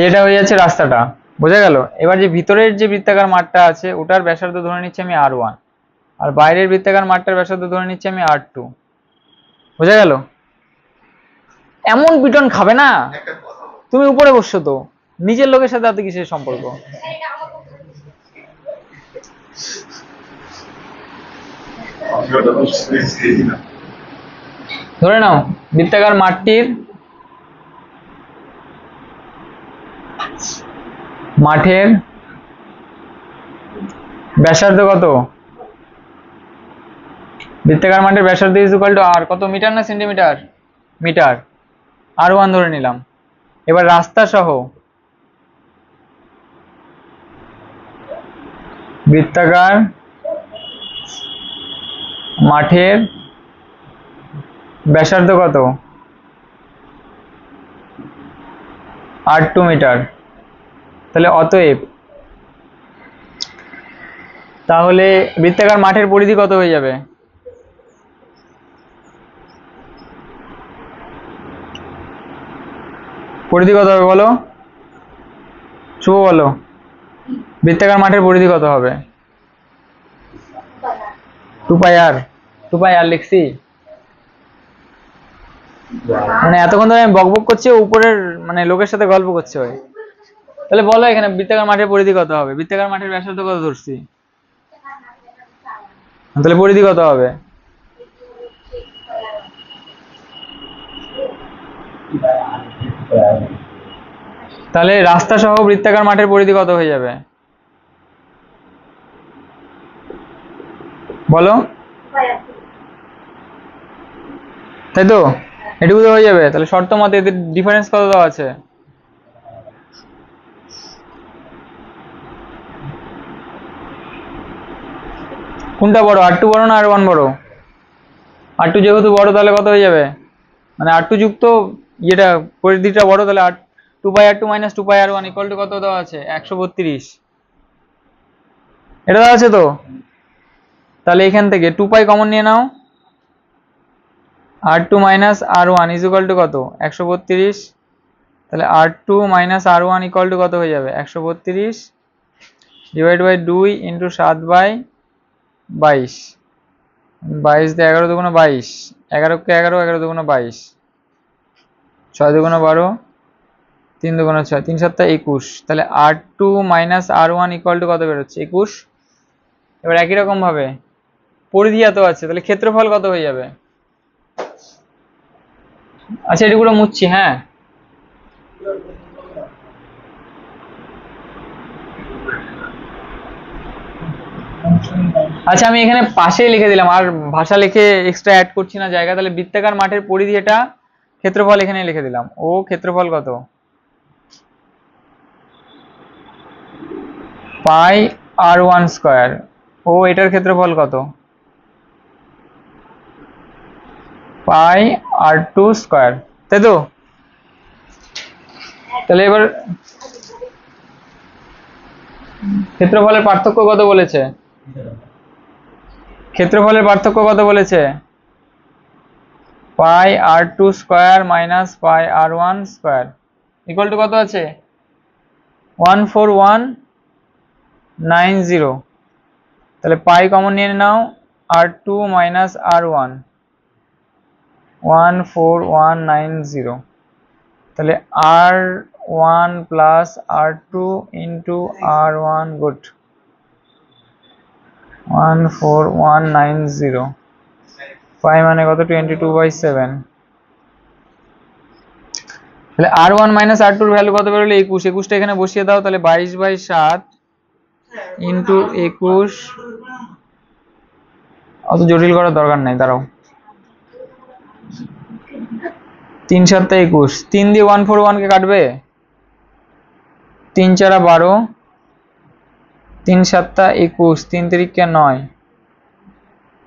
এটা হয়ে যাচ্ছে রাস্তাটা, বোঝা গেল? এবার যে ভিতরের যে বৃত্তাকার মাঠটা আছে ওটার ব্যাসার্ধ ধরে নিচ্ছি আমি R1, আর বাইরের বৃত্তাকার মাঠটার ব্যাসার্ধ ধরে নিচ্ছি আমি R2। বোঝা গেল? এমন পিটন খাবে না, তুমি উপরে বসছো তো, নিজের লোকের সাথে এত কিসের সম্পর্ক? ধরে নাও বৃত্তাকার মাঠের ব্যাসার্ধ কত? বৃত্তাকার মাঠের ব্যাসার্ধ = R কত, মিটার না সেন্টিমিটার? মিটার। R1 ধরে নিলাম। এবার রাস্তা সহ বৃত্তাকার মাঠের ব্যাসার্ধ কত? R2 metre. তাহলে অতএব, তাহলে বৃত্তাকার মাঠের পরিধি কত হয়ে যাবে? পরিধি কত হবে বলো, শুভ বলো, বৃত্তাকার মাঠের পরিধি কত হবে? 2πr লিখছি, মানে এতক্ষণ ধরে আমি বকবক করছি, উপরের মানে লোকের সাথে গল্প করছে ওই। তাহলে বলো এখানে বৃত্তাকার মাঠের পরিধি কত হবে? বৃত্তাকার মাঠের ব্যাসার্ধ কত ধরছি, তাহলে পরিধি কত হবে? তাহলে রাস্তা সহ বৃত্তাকার মাঠের পরিধি কত হয়ে যাবে বলো? তাই তো, এটুকু তো হয়ে যাবে। তাহলে শর্ত মতে এদের ডিফারেন্স কত দেওয়া আছে? কোনটা বড়, R2 বড় না R1 বড়? R2 যেহেতু বড় তাহলে কত হয়ে যাবে, মানে R2 যুক্ত যেটা পরিধিটা বড়, তাহলে 2πr2 - 2πr1 = কত দেওয়া আছে? 132। এটা দেওয়া আছে তো। তাহলে এখান থেকে 2π কমন নিয়ে নাও, R2 minus R1 is equal two কত 132। তাহলে R2 minus R1 equal to কত হয়ে যাবে 132 ডিভাইড বাই 2 ইন্টু 7/22। 22 দিয়ে 11 দুগুণ 22, 11 কে 11, 11 দুগুণ 22, 6 দুগুণ 12, 3 দুগুণ 6, 3 7 21। তাহলে R2 minus R1 equal to কত বেরোচ্ছে 21। এবার একই রকম ভাবে পরিধি এত আছে, তাহলে ক্ষেত্রফল কত হয়ে যাবে? আচ্ছা এটুকুটা মুছছি। হ্যাঁ আচ্ছা আমি এখানে পাশেই লিখে দিলাম, আর ভাষা লিখে এক্সট্রা অ্যাড করছি না জায়গা। তাহলে বৃত্তাকার মাঠের পরিধি এটা, ক্ষেত্রফল এখানে লিখে দিলাম। ও ক্ষেত্রফল কত পাই R1 স্কয়ার। ও এটার ক্ষেত্রফল কত পাই R2 স্কয়ার, তাই তো? তাহলে এবার ক্ষেত্রফলের পার্থক্য কত বলেছে? ক্ষেত্রফলের পার্থক্য কত বলেছে? পাই R2 square minus pi R1 square equal to কত আছে 14190। তাহলে পাই কমন নিয়ে নাও, R2 মাইনাস R1 14190। তাহলে R1 plus R2 into R1 good 14190। পাই মানে কত 22/7। তাহলে R1 মাইনাস R2 এর ভ্যালু কত বেরোলো 21। 21টা এখানে বসিয়ে দাও, তাহলে 22/7 ইন্টু 21। অত জটিল করার দরকার নাই, দাঁড়াও। 3 7 21, 3 দিয়ে 141 কে কাটবে, 3 4 12, 3 7 21, 3 3 কে 9,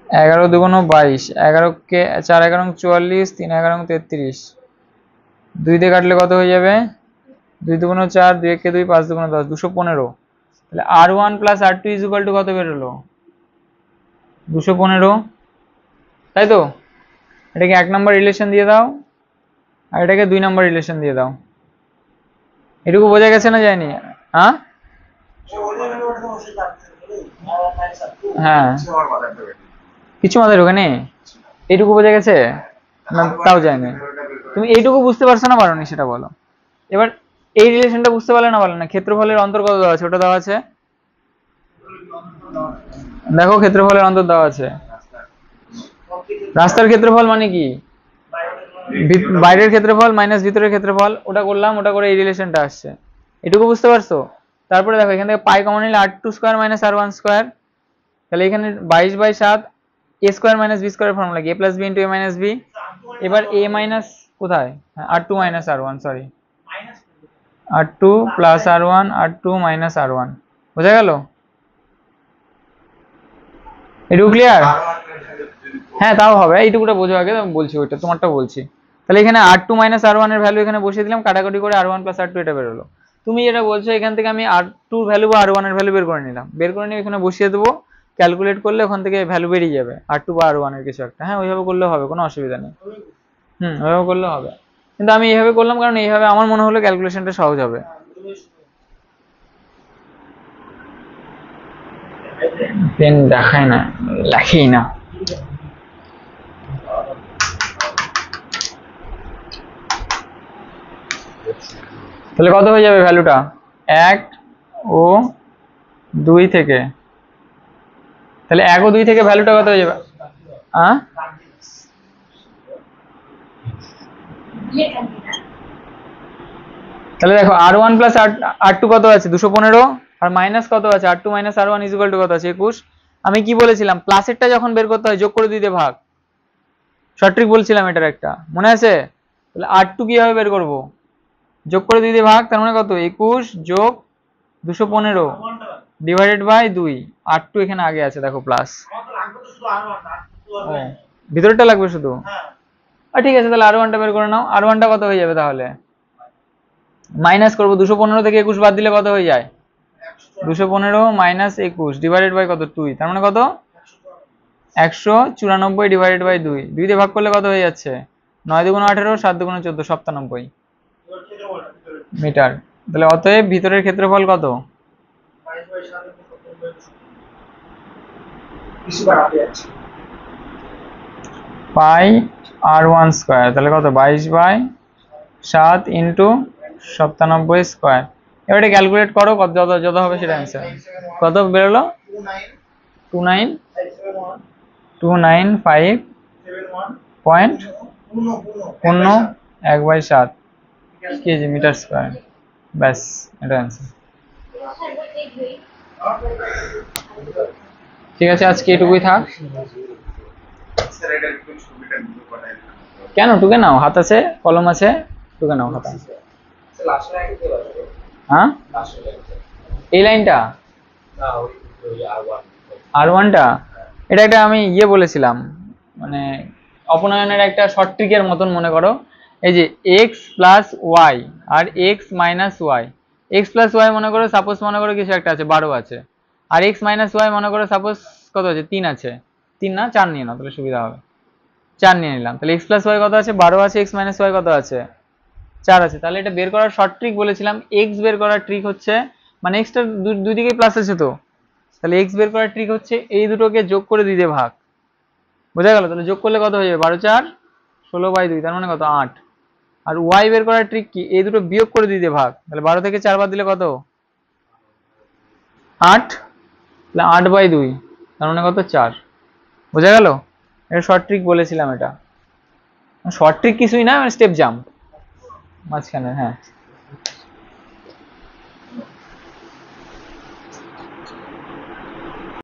11 দুগুণ 22, 11 কে 4 11 44, 3 11 33। 2 দিয়ে কাটলে কত হয়ে যাবে 2 দুগুণ 4, 2 1 কে 2, 5 দুগুণ 10, 215। তাহলে R1 plus R2 is equal two কত বেরোলো 215, তাই তো? এটাকে 1 নম্বর রিলেশন দিয়ে দাও, আর এটাকে 2 নম্বর রিলেশন দিয়ে দাও। এটুকু বোঝা গেছে না যায়নি? হ্যাঁ হ্যাঁ কিছু মাথায় ঢোকে নেই, এইটুকু বোঝা গেছে না? তাও যায়নি। তুমি এইটুকু বুঝতে পারছো না পারোনি সেটা বলো। এবার এই রিলেশনটা বুঝতে পারলে না, পারলে না। ক্ষেত্রফলের অন্তর কত দেওয়া আছে ওটা দেওয়া আছে, দেখো ক্ষেত্রফলের অন্তর দেওয়া আছে। রাস্তার ক্ষেত্রফল মানে কি বাইরের ক্ষেত্রফল মাইনাস ভিতরের ক্ষেত্রফল, ওটা করলাম, ওটা করে এই রিলেশনটা আসছে। এটুকু বুঝতে পারছো? তারপরে দেখো এখান থেকে পাই কমন নিলে R2 square minus R1 square. তাহলে এখানে 22/7 a স্কয়ার মাইনাস b স্কয়ারের ফর্মুলা কি a plus b into a minus b। এবার a মাইনাস কোথায়, R2 minus R1, sorry R2 plus R1, R2 minus R1। বোঝা গেল? এটুকু ক্লিয়ার? হ্যাঁ তাও হবে, এইটুকুটা বোঝো আগে, আমি বলছি ওইটা তোমারটা বলছি। তাহলে এখানে R2 মাইনাস R1 এর ভ্যালু এখানে বসিয়ে দিলাম, কাটাকাটি করে R1 প্লাস R2 এটা বেরোলো। তুমি যেটা বলছো এখান থেকে আমি R2 ভ্যালু বা R1 এর ভ্যালু বের করে নিলাম, বের করে নিয়ে এখানে বসিয়ে দেবো, ক্যালকুলেট করলে ওখান থেকে ভ্যালু বেরিয়ে যাবে R2 বা R1 এর কিছু একটা। হ্যাঁ ওইভাবে করলে হবে, কোনো অসুবিধা নেই। ওইভাবে করলে হবে, কিন্তু আমি এইভাবে করলাম কারণ এইভাবে আমার মনে হলো ক্যালকুলেশনটা সহজ হবে। পেন দেখায় না, লেখেই না। তাহলে কত হয়ে যাবে ভ্যালুটা 1 ও 2 থেকে, তাহলে 1 ও 2 থেকে ভ্যালুটা কত হয়ে যাবে? তাহলে দেখো R1 প্লাস R2 কত আছে 215, আর মাইনাস কত আছে R2 minus R1 is equal two কত আছে 21। আমি কি বলেছিলাম প্লাসেরটা যখন বের করতে হয় যোগ করে 2 দিয়ে ভাগ, শর্ট ট্রিক বলছিলাম এটার একটা, মনে আছে? তাহলে R2 কিভাবে বের করব, যোগ করে 2 দিয়ে ভাগ, তার মানে কত 21 যোগ 215 ডিভাইডেড বাই 2। R2 এখানে আগে আছে দেখো প্লাস, ভিতরটা লাগবে শুধু। ঠিক আছে তাহলে R1 টা বের করে নাও। R1 টা কত হয়ে যাবে তাহলে, মাইনাস করবো 215 থেকে 21 বাদ দিলে কত হয়ে যায় 215 মাইনাস 21 ডিভাইডেড বাই কত 2, তার মানে কত 194 ডিভাইডেড বাই 2, 2 দিয়ে ভাগ করলে কত হয়ে যাচ্ছে? 9 দুগুণ 18, 7 দুগুণ 14, 97 মিটার। তাহলে অতএব ভিতরের ক্ষেত্রফল কত? পাই r1 স্কয়ার, তাহলে কত? 22/7 ইন্টু 97 স্কয়ার। এবার এটা ক্যালকুলেট করো, কত যত যত হবে সেটা অ্যান্সার। কত বেরোলো? 295.1/7 কেজি মিটার স্কয়ার। ব্যাস, এটা অ্যান্সার। ঠিক আছে, আজকে এটুকুই থাক। স্যার এটা একটু ছবিটা ভিডিও বানাই দিন। কেন? টুকে নাও, হাত আছে, কলম আছে, টুকে নাও খাতা। স্যার লাস্ট লাইন কি বলছো? হ্যাঁ, লাস্ট লাইন এই লাইনটা না, ওই আর1 r1টা, এটা একটা আমি বলেছিলাম, মানে অপনয়নের একটা শর্ট ট্রিকের মতন মনে করো। এই যে x প্লাস ওয়াই আর x minus Y, X plus Y মনে করো, সাপোজ মনে করো কিছু একটা আছে 12 আছে, আর x মাইনাস ওয়াই মনে করো সাপোজ কত আছে? 3 আছে। 3 না 4 নিয়ে নাও, তাহলে সুবিধা হবে। 4 নিয়ে নিলাম, তাহলে x প্লাস ওয়াই কত আছে? 12 আছে, x মাইনাস ওয়াই কত আছে? 4 আছে। তাহলে এটা বের করার শর্ট ট্রিক বলেছিলাম, x বের করার ট্রিক হচ্ছে, মানে x টার দুই দিকেই প্লাস আছে তো, তাহলে x বের করার ট্রিক হচ্ছে এই দুটোকে যোগ করে 2 দিয়ে ভাগ। বোঝা গেল? তাহলে যোগ করলে কত হয়ে যাবে? 12 4 16/2, তার মানে কত? 8। আর y বের করার ট্রিক কি? এই দুটো বিয়োগ করে 2 দিয়ে ভাগ, তাহলে 12 থেকে 4 বাদ দিলে কত? 8, তাহলে 8/2, তার মানে কত? 4। বোঝা গেল? এটা শর্ট ট্রিক বলেছিলাম। এটা শর্ট ট্রিক কিছুই না, স্টেপ জাম্প মাঝখানে। হ্যাঁ।